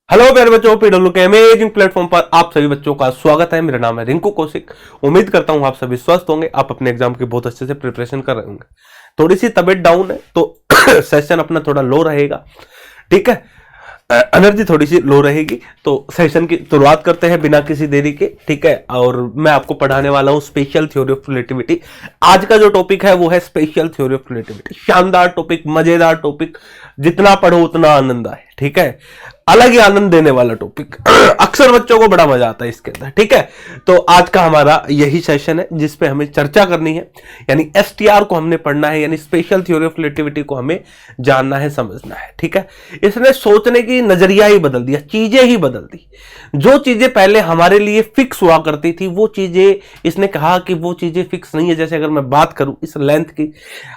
Hello प्यारे बच्चों, PW के अमेजिंग प्लेटफॉर्म पर आप सभी बच्चों का स्वागत है। मेरा नाम है रिंकू कौशिक। उम्मीद करता हूं आप सभी स्वस्थ होंगे, आप अपने एग्जाम की बहुत अच्छे से प्रिपरेशन कर रहे होंगे। थोड़ी सी तबीयत डाउन है तो सेशन अपना थोड़ा लो रहेगा, ठीक है। एनर्जी थोड़ी सी लो रहेगी तो सेशन की शुरुआत करते हैं बिना किसी देरी के, ठीक है। और मैं आपको पढ़ाने वाला हूं स्पेशल थ्योरी ऑफ रिलेटिविटी। आज का जो टॉपिक है वो है स्पेशल थ्योरी ऑफ रिलेटिविटी। शानदार टॉपिक, मजेदार टॉपिक, जितना पढ़ो उतना आनंद आए, ठीक है। अलग ही आनंद देने वाला टॉपिक। अक्सर बच्चों को बड़ा मजा आता है इसके अंदर, ठीक है। तो आज का हमारा यही सेशन है जिसपे हमें चर्चा करनी है, यानी एसटीआर को हमने पढ़ना है, यानी स्पेशल थ्योरी ऑफ रिलेटिविटी को हमें जानना है, समझना है, ठीक है। इसने सोचने की नजरिया ही बदल दिया, चीजें ही बदल दी। जो चीजें पहले हमारे लिए फिक्स हुआ करती थी वो चीजें इसने कहा कि वो चीजें फिक्स नहीं है। जैसे अगर मैं बात करूं इस लेंथ की,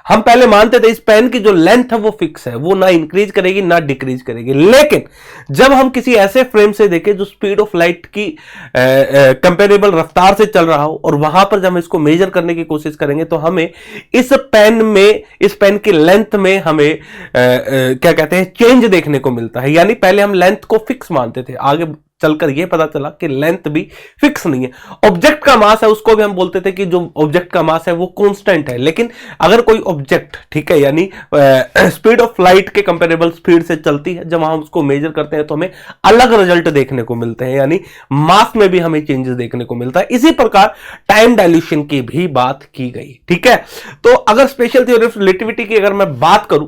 हम पहले मानते थे इस पेन की जो लेंथ है वो फिक्स है, वो ना इंक्रीज करेगी ना डिक्रीज करेगी। लेकिन जब हम किसी ऐसे फ्रेम से देखें जो स्पीड ऑफ लाइट की कंपेरेबल रफ्तार से चल रहा हो, और वहां पर जब हम इसको मेजर करने की कोशिश करेंगे तो हमें इस पेन की लेंथ में हमें क्या कहते हैं, चेंज देखने को मिलता है। यानी पहले हम लेंथ को फिक्स मानते थे, आगे चलकर यह पता चला कि लेंथ भी फिक्स नहीं है। ऑब्जेक्ट का मास है उसको भी हम बोलते थे कि जो ऑब्जेक्ट का मास है वो कांस्टेंट है। लेकिन अगर कोई ऑब्जेक्ट, ठीक है, यानी स्पीड ऑफ लाइट के कंपेरेबल स्पीड से चलती है, जब हम उसको मेजर करते हैं तो हमें अलग रिजल्ट देखने को मिलते हैं, यानी मास में भी हमें चेंजेस देखने को मिलता है। इसी प्रकार टाइम डायल्यूशन की भी बात की गई, ठीक है। तो अगर स्पेशल थ्योरी ऑफ रिलेटिविटी की अगर मैं बात करूं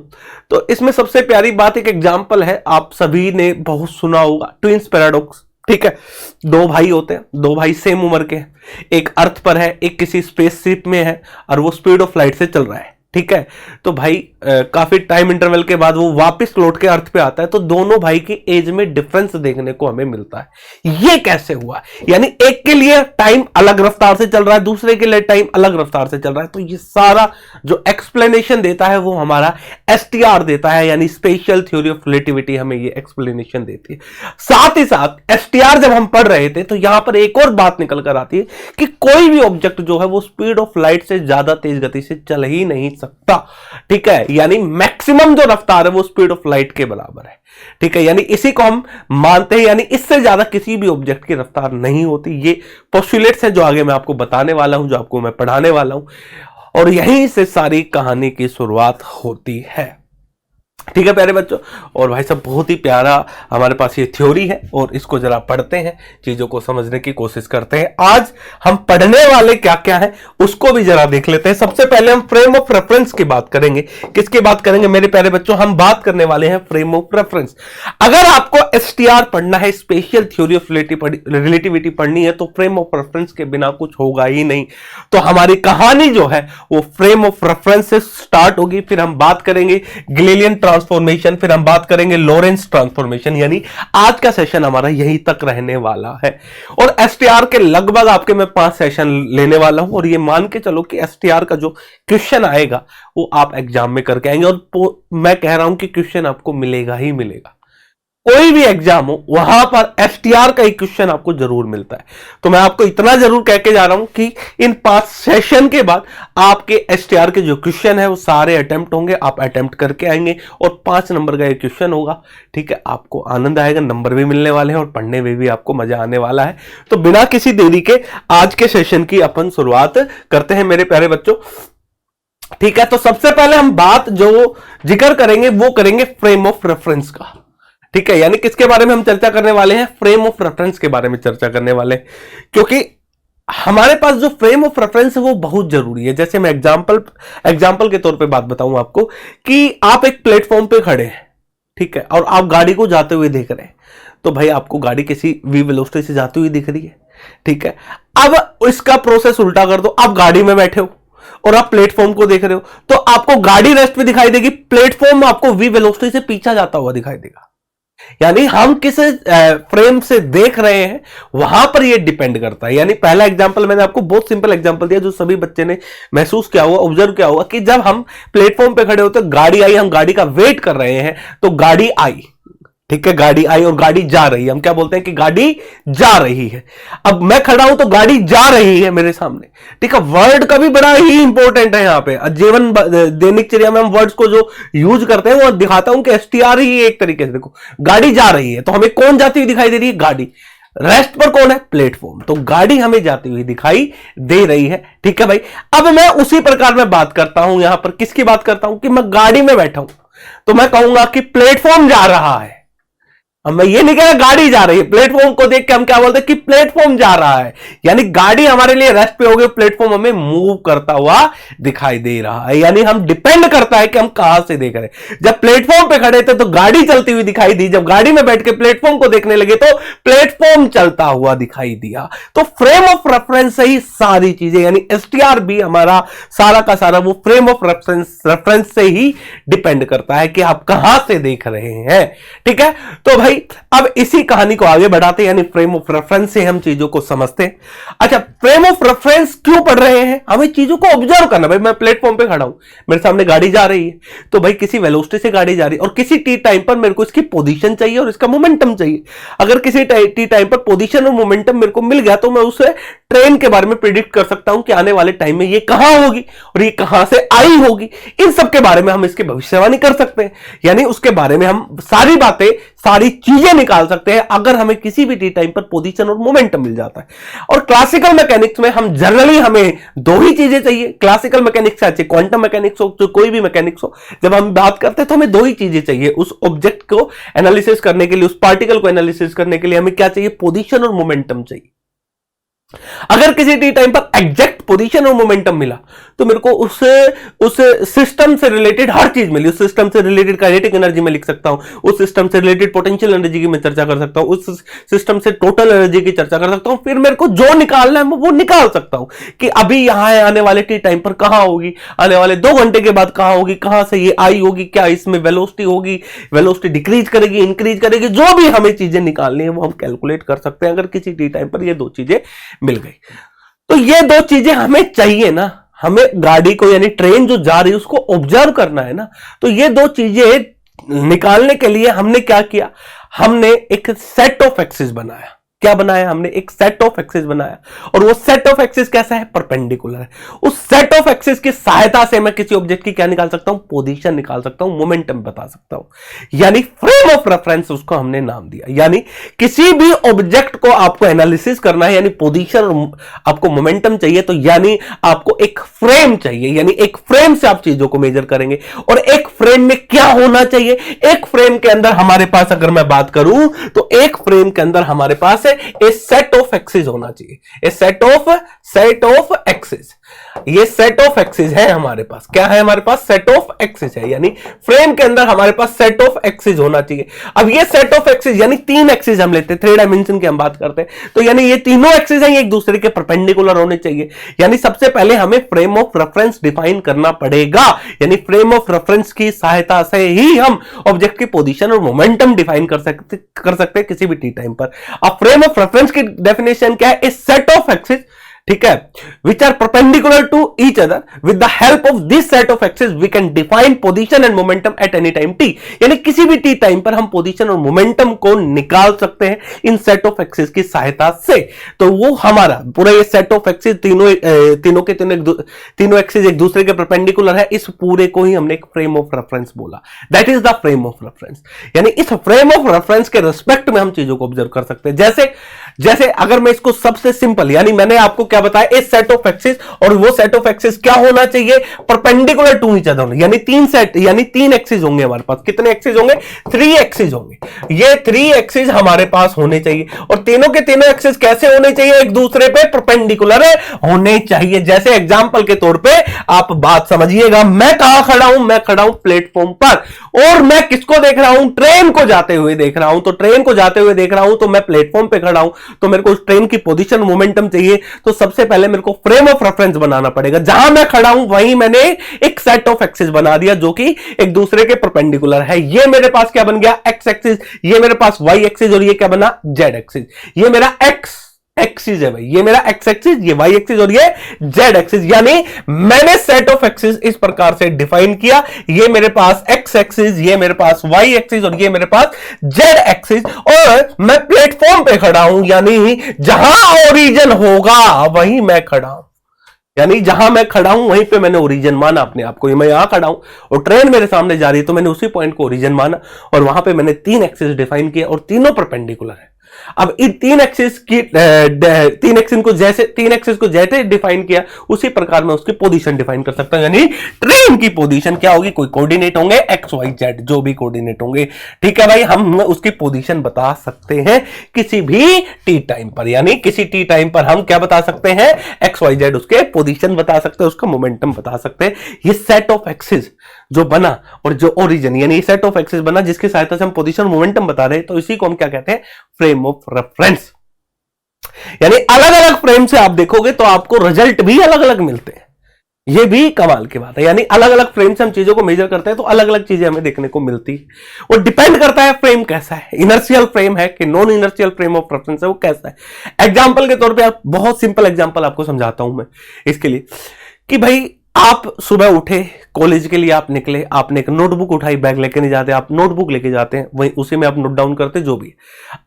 तो इसमें सबसे प्यारी बात एक एग्जांपल है, आप सभी ने बहुत सुना होगा, ट्विंस पैराडॉक्स, ठीक है। दो भाई होते हैं, दो भाई सेम उम्र के हैं, एक अर्थ पर है, एक किसी स्पेसशिप में है और वो स्पीड ऑफ लाइट से चल रहा है, ठीक है। तो भाई काफी टाइम इंटरवल के बाद वो वापस लौट के अर्थ पे आता है, तो दोनों भाई की एज में डिफरेंस देखने को हमें मिलता है। ये कैसे हुआ? यानी एक के लिए टाइम अलग रफ्तार से चल रहा है, दूसरे के लिए टाइम अलग रफ्तार से चल रहा है। तो ये सारा जो एक्सप्लेनेशन देता है वो हमारा एसटीआर देता है, यानी स्पेशल थ्योरी ऑफ रिलेटिविटी हमें ये एक्सप्लेनेशन देती है। साथ ही साथ एसटीआर जब हम पढ़ रहे थे तो यहां पर एक और बात निकल कर आती है कि कोई भी ऑब्जेक्ट जो है वो स्पीड ऑफ लाइट से ज्यादा तेज गति से चल ही नहीं सकता, ठीक है। यानी मैक्सिमम जो रफ्तार है वो स्पीड ऑफ लाइट के बराबर है, ठीक है। यानी इसी को हम मानते हैं, यानी इससे ज्यादा किसी भी ऑब्जेक्ट की रफ्तार नहीं होती। ये पोस्टुलेट्स है जो आगे मैं आपको बताने वाला हूं, जो आपको मैं पढ़ाने वाला हूं, और यहीं से सारी कहानी की शुरुआत होती है, ठीक है प्यारे बच्चों। और भाई साहब बहुत ही प्यारा हमारे पास ये थ्योरी है और इसको जरा पढ़ते हैं, चीजों को समझने की कोशिश करते हैं। आज हम पढ़ने वाले क्या क्या है उसको भी जरा देख लेते हैं। सबसे पहले हम फ्रेम ऑफ रेफरेंस की बात करेंगे। किसकी बात करेंगे मेरे प्यारे बच्चों? हम बात करने वाले हैं फ्रेम ऑफ रेफरेंस। अगर आपको एसटीआर पढ़ना है, स्पेशल थ्योरी ऑफ रिलेटिविटी पढ़नी है, तो फ्रेम ऑफ रेफरेंस के बिना कुछ होगा ही नहीं। तो हमारी कहानी जो है वो फ्रेम ऑफ रेफरेंस से स्टार्ट होगी। फिर हम बात करेंगे गैलीलियन ट्रांसफॉर्मेशन, फिर हम बात करेंगे लॉरेंस ट्रांसफॉर्मेशन। यानी आज का सेशन हमारा यहीं तक रहने वाला है। और एसटीआर के लगभग आपके मैं 5 सेशन लेने वाला हूं, और ये मान के चलो कि एसटीआर का जो क्वेश्चन आएगा वो आप एग्जाम में करके आएंगे। और मैं कह रहा हूं कि क्वेश्चन आपको मिलेगा ही मिलेगा। कोई भी एग्जाम हो वहां पर एसटीआर का एक क्वेश्चन आपको जरूर मिलता है। तो मैं आपको इतना जरूर कह के जा रहा हूं कि इन 5 सेशन के बाद आपके एसटीआर के जो क्वेश्चन है वो सारे अटेम्प्ट होंगे, आप अटेम्प्ट करके आएंगे और 5 नंबर का एक क्वेश्चन होगा, ठीक है। आपको आनंद आएगा, नंबर भी मिलने वाले हैं और पढ़ने में भी आपको मजा आने वाला है। तो बिना किसी देरी के आज के सेशन की अपन शुरुआत करते हैं मेरे प्यारे बच्चों, ठीक है। तो सबसे पहले हम बात जो जिक्र करेंगे वो करेंगे फ्रेम ऑफ रेफरेंस का, ठीक है। यानी किसके बारे में हम चर्चा करने वाले हैं? फ्रेम ऑफ रेफरेंस के बारे में चर्चा करने वाले हैं, क्योंकि हमारे पास जो फ्रेम ऑफ रेफरेंस है वो बहुत जरूरी है। जैसे मैं एग्जांपल के तौर पे बात बताऊं आपको कि आप एक प्लेटफॉर्म पे खड़े हैं, ठीक है, और आप गाड़ी को जाते हुए देख रहे हैं। तो भाई आपको गाड़ी किसी वी वेलोसिटी से जाती हुई दिख रही है, ठीक है। अब इसका प्रोसेस उल्टा कर दो, आप गाड़ी में बैठे हो और आप प्लेटफॉर्म को देख रहे हो, तो आपको गाड़ी रेस्ट पे दिखाई देगी, प्लेटफॉर्म आपको वी वेलोसिटी से पीछा जाता हुआ दिखाई देगा। यानी हम किस फ्रेम से देख रहे हैं वहां पर यह डिपेंड करता है। यानी पहला एग्जांपल मैंने आपको बहुत सिंपल एग्जांपल दिया जो सभी बच्चे ने महसूस किया होगा, ऑब्जर्व किया होगा कि जब हम प्लेटफॉर्म पे खड़े होते गाड़ी आई, हम गाड़ी का वेट कर रहे हैं तो गाड़ी आई, ठीक है, गाड़ी आई और गाड़ी जा रही है, हम क्या बोलते हैं कि गाड़ी जा रही है। अब मैं खड़ा हूं तो गाड़ी जा रही है मेरे सामने, ठीक है। वर्ड का भी बड़ा ही इंपॉर्टेंट है यहां पे। जीवन दैनिक चर्या में हम वर्ड्स को जो यूज करते हैं वो दिखाता हूं कि एसटीआर ही एक तरीके से। देखो गाड़ी जा रही है तो हमें कौन जाती हुई दिखाई दे रही है? गाड़ी। रेस्ट पर कौन है? प्लेटफॉर्म। तो गाड़ी हमें जाती हुई दिखाई दे रही है, ठीक है भाई। अब मैं उसी प्रकार में बात करता हूं, यहां पर किसकी बात करता हूं कि मैं गाड़ी में बैठा हूं, तो मैं कहूंगा कि प्लेटफॉर्म जा रहा है। अब मैं ये नहीं कह रहा गाड़ी जा रही है, प्लेटफॉर्म को देख के हम क्या बोलते हैं कि प्लेटफॉर्म जा रहा है, यानी गाड़ी हमारे लिए रेस्ट पे हो गई, प्लेटफॉर्म हमें मूव करता हुआ दिखाई दे रहा है। यानी हम डिपेंड करता है कि हम कहां से देख रहे हैं। जब प्लेटफॉर्म पे खड़े थे तो गाड़ी चलती हुई दिखाई दी, जब गाड़ी में बैठ के प्लेटफॉर्म को देखने लगे तो प्लेटफॉर्म चलता हुआ दिखाई दिया। तो फ्रेम ऑफ रेफरेंस से ही सारी चीजें, यानी एसटीआर भी हमारा सारा का सारा वो फ्रेम ऑफ रेफरेंस से ही डिपेंड करता है कि आप कहां से देख रहे हैं, ठीक है। तो भाई अब इसी कहानी को आगे बढ़ाते हैं, यानी फ्रेम ऑफ रेफरेंस से हम चीजों को समझते हैं। अच्छा, फ्रेम ऑफ रेफरेंस क्यों पढ़ रहे हैं? हमें चीजों को ऑब्जर्व करना। भाई मैं प्लेटफॉर्म पे खड़ा हूं, मेरे सामने गाड़ी जा रही है, तो भाई किसी वेलोसिटी से गाड़ी जा रही है और किसी टी टाइम पर मेरे को इसकी पोजीशन चाहिए और इसका मोमेंटम चाहिए। अगर किसी टी टाइम पर पोजीशन और मोमेंटम मेरे को मिल गया तो मैं उसे ट्रेन के बारे में प्रिडिक्ट कर सकता हूं कि आने वाले टाइम में ये कहां होगी और ये कहां से आई होगी। इन सब के बारे में हम इसकी भविष्यवाणी कर सकते हैं, यानी उसके बारे में हम सारी बातें, सारी चीजें निकाल सकते हैं अगर हमें किसी भी टी टाइम पर पोजीशन और मोमेंटम मिल जाता है। और क्लासिकल मैकेनिक्स में हम जनरली हमें दो ही चीजें चाहिए। क्लासिकल मैकेनिक्स चाहे क्वांटम मैकेनिक्स हो, तो कोई भी मैकेनिक्स हो, जब हम बात करते हैं तो हमें दो ही चीजें चाहिए। उस ऑब्जेक्ट को एनालिसिस करने के लिए, उस पार्टिकल को एनालिसिस करने के लिए हमें क्या चाहिए? पोजीशन और मोमेंटम चाहिए। अगर किसी टी टाइम पर एग्जैक्ट पोजीशन और मोमेंटम मिला तो मेरे को उस सिस्टम से रिलेटेड हर चीज मिली। उस सिस्टम से रिलेटेड काइनेटिक एनर्जी में लिख सकता हूं, उस सिस्टम से रिलेटेड पोटेंशियल एनर्जी की मैं चर्चा कर सकता हूं, उस सिस्टम से टोटल एनर्जी की चर्चा कर सकता हूं। फिर मेरे को जो निकालना है वो निकाल सकता हूं कि अभी यहां है, आने वाले टी टाइम पर कहां होगी, आने वाले 2 घंटे के बाद कहां होगी, कहां से ये आई होगी, क्या इसमें वेलोसिटी होगी, वेलोसिटी डिक्रीज करेगी, इंक्रीज करेगी, जो भी हमें चीजें निकालनी है वो हम कैलकुलेट कर सकते हैं अगर किसी टी टाइम पर ये दो चीजें मिल गई। तो ये दो चीजें हमें चाहिए ना, हमें गाड़ी को यानी ट्रेन जो जा रही है उसको ऑब्जर्व करना है ना। तो ये दो चीजें निकालने के लिए हमने क्या किया? हमने एक सेट ऑफ एक्सिस बनाया। क्या बनाया? हमने एक सेट ऑफ एक्सिस बनाया और वो सेट ऑफ एक्सिस कैसा है? परपेंडिकुलर है। उस सेट ऑफ एक्सिस की सहायता से मैं किसी ऑब्जेक्ट की क्या निकाल सकता हूं? पोजीशन निकाल सकता हूं, मोमेंटम बता सकता हूं, यानी फ्रेम ऑफ रेफरेंस उसको हमने नाम दिया। यानी किसी भी ऑब्जेक्ट को आपको एनालिसिस करना है, यानी पोजीशन, आपको मोमेंटम चाहिए, तो यानी आपको एक फ्रेम चाहिए, यानी एक फ्रेम से आप चीजों को मेजर करेंगे। और एक फ्रेम में क्या होना चाहिए? एक फ्रेम के अंदर हमारे पास, अगर मैं बात करूं तो एक फ्रेम के अंदर हमारे पास ए सेट ऑफ एक्सिस होना चाहिए। ए सेट ऑफ एक्सिस, ये सेट ऑफ एक्सिस है हमारे पास। क्या है हमारे पास? सेट ऑफ एक्सिस है, यानी फ्रेम के अंदर हमारे पास सेट ऑफ एक्सिस होना चाहिए। अब ये सेट ऑफ एक्सिस यानी 3 एक्सिस हम लेते हैं, 3 डायमेंशन की हम बात करते हैं, तो यानी ये तीनों एक्सिस हैं, ये एक दूसरे के परपेंडिकुलर होने चाहिए। यानी सबसे पहले हमें फ्रेम ऑफ रेफरेंस डिफाइन करना पड़ेगा, यानी फ्रेम ऑफ रेफरेंस की सहायता से ही हम ऑब्जेक्ट की पोजीशन और मोमेंटम डिफाइन कर सकते हैं किसी भी टी टाइम पर। अब फ्रेम ऑफ रेफरेंस की डेफिनेशन क्या है? ए सेट ऑफ एक्सिस, ठीक है, which are perpendicular to each other, with the help of this set of axis we can define position and momentum at any time t. यानी किसी भी T time पर हम position और momentum को निकाल सकते हैं इन सेट ऑफ एक्सिस की सहायता से। तो वो हमारा पूरा ये सेट ऑफ एक्सिस, तीनों एक्सिस एक दूसरे के परपेंडिकुलर है, इस पूरे को ही हमने एक फ्रेम ऑफ रेफरेंस बोला। That is the frame of reference. यानी इस फ्रेम ऑफ रेफरेंस के रिस्पेक्ट में हम चीजों को ऑब्जर्व कर सकते हैं। जैसे अगर मैं इसको सबसे सिंपल, यानी मैंने आपको क्या बताया? इस सेट ऑफ एक्सिस, और वो सेट ऑफ एक्सिस क्या होना चाहिए? परपेंडिकुलर टू ईच अदर, यानी 3 एक्सिस होंगे हमारे पास। कितने एक्सिस होंगे? 3 एक्सिस होंगे। ये 3 एक्सिस हमारे पास होने चाहिए और तीनों के तीनों एक्सिस कैसे होने चाहिए? एक दूसरे पे परपेंडिकुलर होने चाहिए। जैसे एग्जांपल के तौर पे आप बात समझिएगा, मैं कहां खड़ा हूं? मैं खड़ा हूं प्लेटफॉर्म पर, और मैं किसको देख रहा हूं? ट्रेन को जाते हुए देख रहा हूं। तो ट्रेन को जाते हुए देख रहा हूं तो मैं प्लेटफॉर्म पे खड़ा हूं, तो मेरे को उस ट्रेन की पोजीशन मोमेंटम चाहिए। तो सबसे पहले मेरे को फ्रेम ऑफ रेफरेंस बनाना पड़ेगा। जहां मैं खड़ा हूं वहीं मैंने एक सेट ऑफ एक्सिस बना दिया जो कि एक दूसरे के परपेंडिकुलर है। ये मेरे पास क्या बन गया? एक्स एक्सिस, ये मेरे पास वाई एक्सिस, और ये क्या बना? Z axis. ये मेरा एक्स एक्सिस है भाई, ये मेरा एक्स एक्सिस, ये वाई एक्सिस और ये जेड एक्सिस। यानी मैंने सेट ऑफ एक्सिस इस प्रकार से डिफाइन किया, ये मेरे पास एक्स एक्सिस, ये मेरे पास वाई एक्सिस और ये मेरे पास जेड एक्सिस, और मैं प्लेटफॉर्म पे खड़ा हूं, यानी जहां ओरिजिन होगा वहीं मैं खड़ा हूं, यानी जहां मैं खड़ा हूं वहीं पे मैंने ओरिजिन माना अपने आप को। मैं यहां खड़ा हूं और ट्रेन मेरे सामने जा रही है, तो मैंने उसी पॉइंट को ओरिजिन माना और वहां पे मैंने 3 एक्सिस डिफाइन किया और तीनों परपेंडिकुलर है। अब इन 3 एक्सिस को जैसे डिफाइन किया उसी प्रकार मैं उसकी पोजीशन डिफाइन कर सकता हूं, यानी ट्रेन की पोजीशन क्या होगी, कोई कोऑर्डिनेट होंगे एक्स वाई जेड, जो भी कोऑर्डिनेट होंगे, ठीक है भाई, हम उसकी पोजीशन बता सकते हैं किसी भी टी टाइम पर, यानी किसी टी टाइम पर हम क्या बता सकते हैं, एक्स वाई जेड उसके पोजीशन बता सकते हैं, उसका मोमेंटम बता सकते हैं। ये सेट ऑफ एक्सिस जो बना और जो ओरिजिन, यानी सेट ऑफ एक्सिस बना जिसकी सहायता से हम पोजीशन मोमेंटम बता रहे हैं, तो इसी को हम क्या कहते हैं, फ्रेम ऑफ रेफरेंस। यानी अलग अलग फ्रेम से आप देखोगे तो आपको रिजल्ट भी अलग अलग मिलते हैं, ये भी कमाल की बात है। यानी अलग अलग फ्रेम से हम चीजों को मेजर करते हैं तो अलग अलग चीजें हमें देखने को मिलती है। और डिपेंड करता है फ्रेम कैसा है, इनर्शियल फ्रेम है कि non inertial frame of reference है, वो कैसा है। एग्जांपल के तौर पे आप, बहुत सिंपल एग्जांपल आपको समझाता हूं मैं इसके लिए, कि भाई आप सुबह उठे, कॉलेज के लिए आप निकले, आपने एक नोटबुक उठाई, बैग लेके नहीं जाते, आप नोटबुक लेके जाते हैं, वहीं उसी में आप नोट डाउन करते, जो भी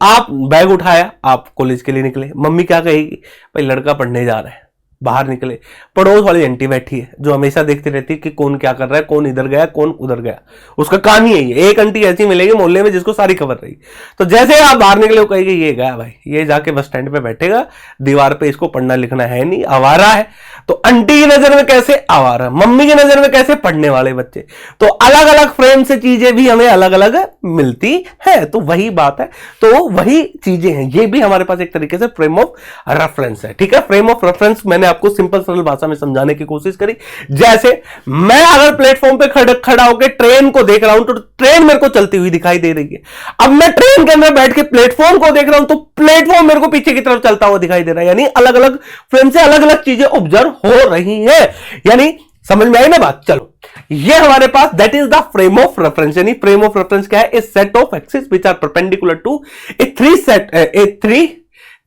आप बैग उठाया, आप कॉलेज के लिए निकले, मम्मी क्या कहेगी, भाई लड़का पढ़ने जा रहा है, बाहर निकले, पड़ोस वाली आंटी बैठी है जो हमेशा देखती रहती है कि कौन क्या कर रहा है, कौन इधर गया, कौन उधर गया, उसका काम ही यही है। एक आंटी ऐसी मिलेगी मोहल्ले में जिसको सारी खबर रही, तो जैसे आप बाहर निकले वो कहेगी ये गया भाई, ये जाके बस स्टैंड पे बैठेगा, दीवार पे इसको पढ़ना लिखना है नहीं, आवारा है। तो आंटी की नजर में कैसे आवारा, मम्मी की नजर में कैसे पढ़ने वाले बच्चे। तो अलग अलग फ्रेम से चीजें भी हमें अलग अलग मिलती है, तो वही बात है, तो वही चीजें हैं, ये भी हमारे पास एक तरीके से फ्रेम ऑफ रेफरेंस है, ठीक है। फ्रेम ऑफ रेफरेंस मैंने आपको सिंपल सरल भाषा में समझाने की कोशिश करी। जैसे मैं अगर प्लेटफॉर्म पे खड़ा होकर ट्रेन को देख रहा हूं तो ट्रेन मेरे को चलती हुई दिखाई दे रही है। अब मैं ट्रेन के अंदर बैठ के प्लेटफॉर्म को देख रहा हूं तो प्लेटफॉर्म मेरे को पीछे की तरफ चलता हुआ दिखाई दे रहा है, यानी अलग अलग फ्रेम से अलग अलग चीजें ऑब्जर्व हो रही है। यानी समझ में आई ना बात। चलो, ये हमारे पास that is the frame of reference. यानी फ्रेम ऑफ रेफरेंस क्या है, a set of axis which are perpendicular to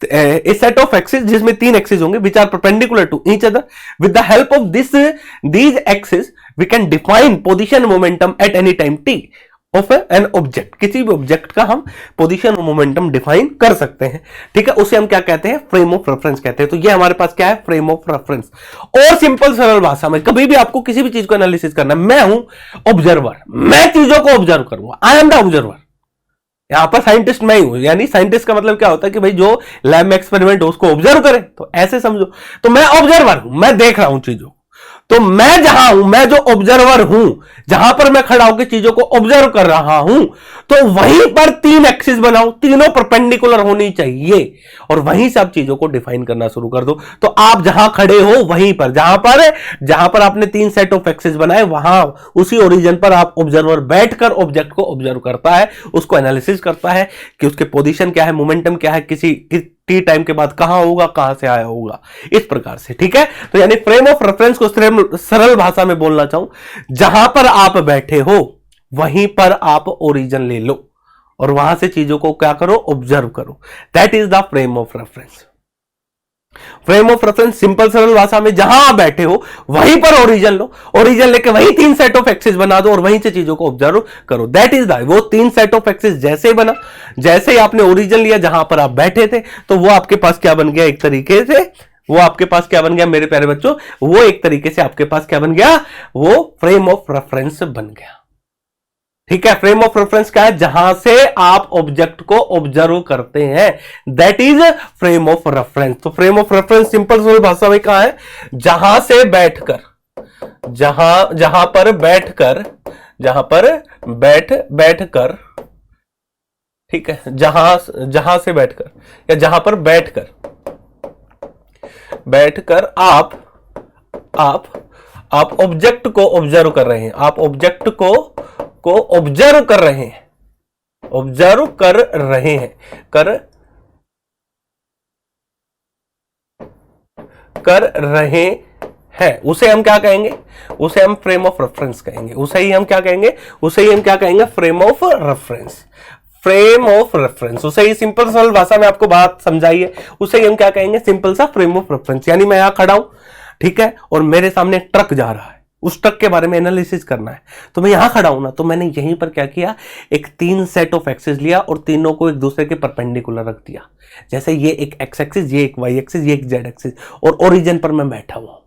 a set of axes जिसमें 3 एक्सिस होंगे which are perpendicular to each other. With the help of these axes we can define position momentum at any time t of an object. किसी भी object का हम position और momentum define कर सकते हैं, ठीक है। उसे हम क्या कहते हैं, फ्रेम ऑफ रेफरेंस कहते हैं। तो ये हमारे पास क्या है, फ्रेम ऑफ रेफरेंस। और सिंपल सरल भाषा में कभी भी आपको किसी भी चीज को एनालिसिस करना है, मैं हूं ऑब्जर्वर, मैं चीजों को ऑब्जर्व करूंगा, आई एम द ऑब्जर्वर। यहां पर साइंटिस्ट मैं ही हूं, यानी साइंटिस्ट का मतलब क्या होता है कि भाई जो लैब में एक्सपेरिमेंट हो उसको ऑब्जर्व करे, तो ऐसे समझो। तो मैं ऑब्जर्वर हूं, मैं देख रहा हूं चीजों, तो मैं जहां हूं, मैं जो ऑब्जर्वर हूं, जहां पर मैं खड़ा होकर चीजों को ऑब्जर्व कर रहा हूं, तो वहीं पर 3 एक्सिस बनाओ, तीनों परपेंडिकुलर होनी चाहिए, और वहीं से आप चीजों को डिफाइन करना शुरू कर दो। तो आप जहां खड़े हो वहीं पर, जहां पर आपने 3 सेट ऑफ एक्सिस बनाए, वहां उसी ओरिजिन पर आप ऑब्जर्वर बैठकर ऑब्जेक्ट को ऑब्जर्व करता है, उसको एनालिसिस करता है कि उसके पोजीशन क्या है, मोमेंटम क्या है, किसी टी टाइम के बाद कहां होगा, कहां से आया होगा, इस प्रकार से, ठीक है। तो यानी फ्रेम ऑफ रेफरेंस को सरल भाषा में बोलना चाहूं, जहां पर आप बैठे हो वहीं पर आप ओरिजिन ले लो और वहां से चीजों को क्या करो, ऑब्जर्व करो। That is the frame of reference. Frame of reference simple सरल भाषा में, जहां आप बैठे हो वहीं पर ओरिजिन लो, ओरिजिन लेके वहीं 3 सेट ऑफ एक्सिस बना दो और वहीं से चीजों को ऑब्जर्व करो। दैट इज द, वो 3 सेट ऑफ एक्सिस जैसे बना, जैसे ही आपने ओरिजिन लिया जहां पर आप बैठे थे, तो वो आपके पास क्या बन गया, एक तरीके से वो आपके पास क्या बन गया मेरे प्यारे बच्चों, वो एक तरीके से आपके पास क्या बन गया, वो फ्रेम ऑफ रेफरेंस बन गया, ठीक है। फ्रेम ऑफ रेफरेंस क्या है, जहां से आप ऑब्जेक्ट को ऑब्जर्व करते हैं, that is frame of reference. तो फ्रेम ऑफ रेफरेंस सिंपल सरल भाषा में कहां है, जहां से बैठकर, जहां पर बैठकर, ठीक है, जहां से बैठकर या जहां पर बैठकर आप ऑब्जेक्ट को ऑब्जर्व कर रहे हैं, आप ऑब्जेक्ट को ऑब्जर्व कर रहे हैं, उसे हम क्या कहेंगे, उसे हम फ्रेम ऑफ रेफरेंस कहेंगे, उसे ही हम क्या कहेंगे, frame of reference. Frame of reference, उसे ही सिंपल सरल भाषा में आपको बात समझाई है, उसे ही हम क्या कहेंगे, सिंपल सा फ्रेम ऑफ रेफरेंस। यानी मैं यहां खड़ा हूं, ठीक है, और मेरे सामने ट्रक जा रहा है, उस ट्रक के बारे में एनालिसिस करना है, तो मैं यहां खड़ा हूं ना, तो मैंने यहीं पर क्या किया, एक 3 सेट ऑफ एक्सिस लिया और तीनों को एक दूसरे के परपेंडिकुलर रख दिया। जैसे ये एक एक्स एक्सिस, ये एक वाई एक्सिस, ये एक जेड एक्सिस, और ओरिजिन पर मैं बैठा हुआ हूं।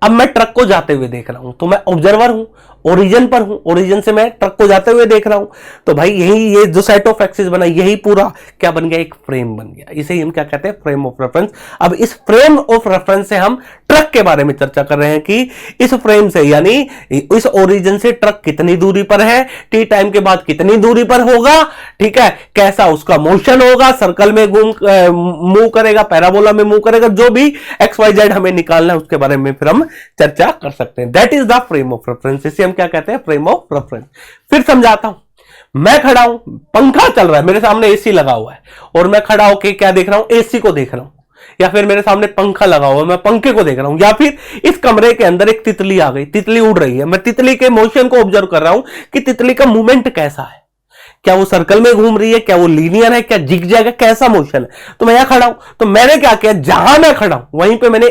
अब मैं ट्रक को जाते हुए देख रहा हूं, तो मैं ऑब्जर्वर हूं, ओरिजिन पर हूं, ओरिजिन से मैं ट्रक को जाते हुए देख रहा हूं। तो भाई यही ये जो सेट ऑफ एक्सिस बना, यही पूरा क्या बन गया, एक फ्रेम बन गया। इसे हम क्या कहते हैं, फ्रेम ऑफ रेफरेंस। अब इस फ्रेम ऑफ रेफरेंस से हम ट्रक के बारे में चर्चा कर रहे हैं कि इस फ्रेम से, यानी इस ओरिजिन से ट्रक कितनी दूरी पर है, टी टाइम के बाद कितनी दूरी पर होगा, ठीक है, कैसा उसका मोशन होगा, सर्कल में मूव करेगा, पैराबोला में मूव करेगा, जो भी एक्स वाई जेड हमें निकालना है उसके बारे में फिर हम चर्चा कर सकते हैं। That is the frame of reference. इसे हम क्या कहते हैं, फ्रेम ऑफ रेफरेंस। फिर समझाता हूं। मैं खड़ा हूं, पंखा चल रहा है, मेरे सामने एसी लगा हुआ है, और मैं खड़ा होकर क्या देख रहा हूं, एसी को देख रहा हूं, या फिर मेरे सामने पंखा लगा हुआ है, मैं पंखे को देख रहा हूं, या फिर इस कमरे के अंदर एक तितली आ गई, तितली उड़ रही है, मैं तितली के मोशन को ऑब्जर्व कर रहा हूं कि तितली का मूवमेंट कैसा है, क्या वो सर्कल में घूम रही है, क्या वो लीनियर है, क्या जिग जैग है, कैसा मोशन है। तो मैं यहां खड़ा हूं, तो मैंने क्या किया, जहां मैं खड़ा हूं वहीं पे मैंने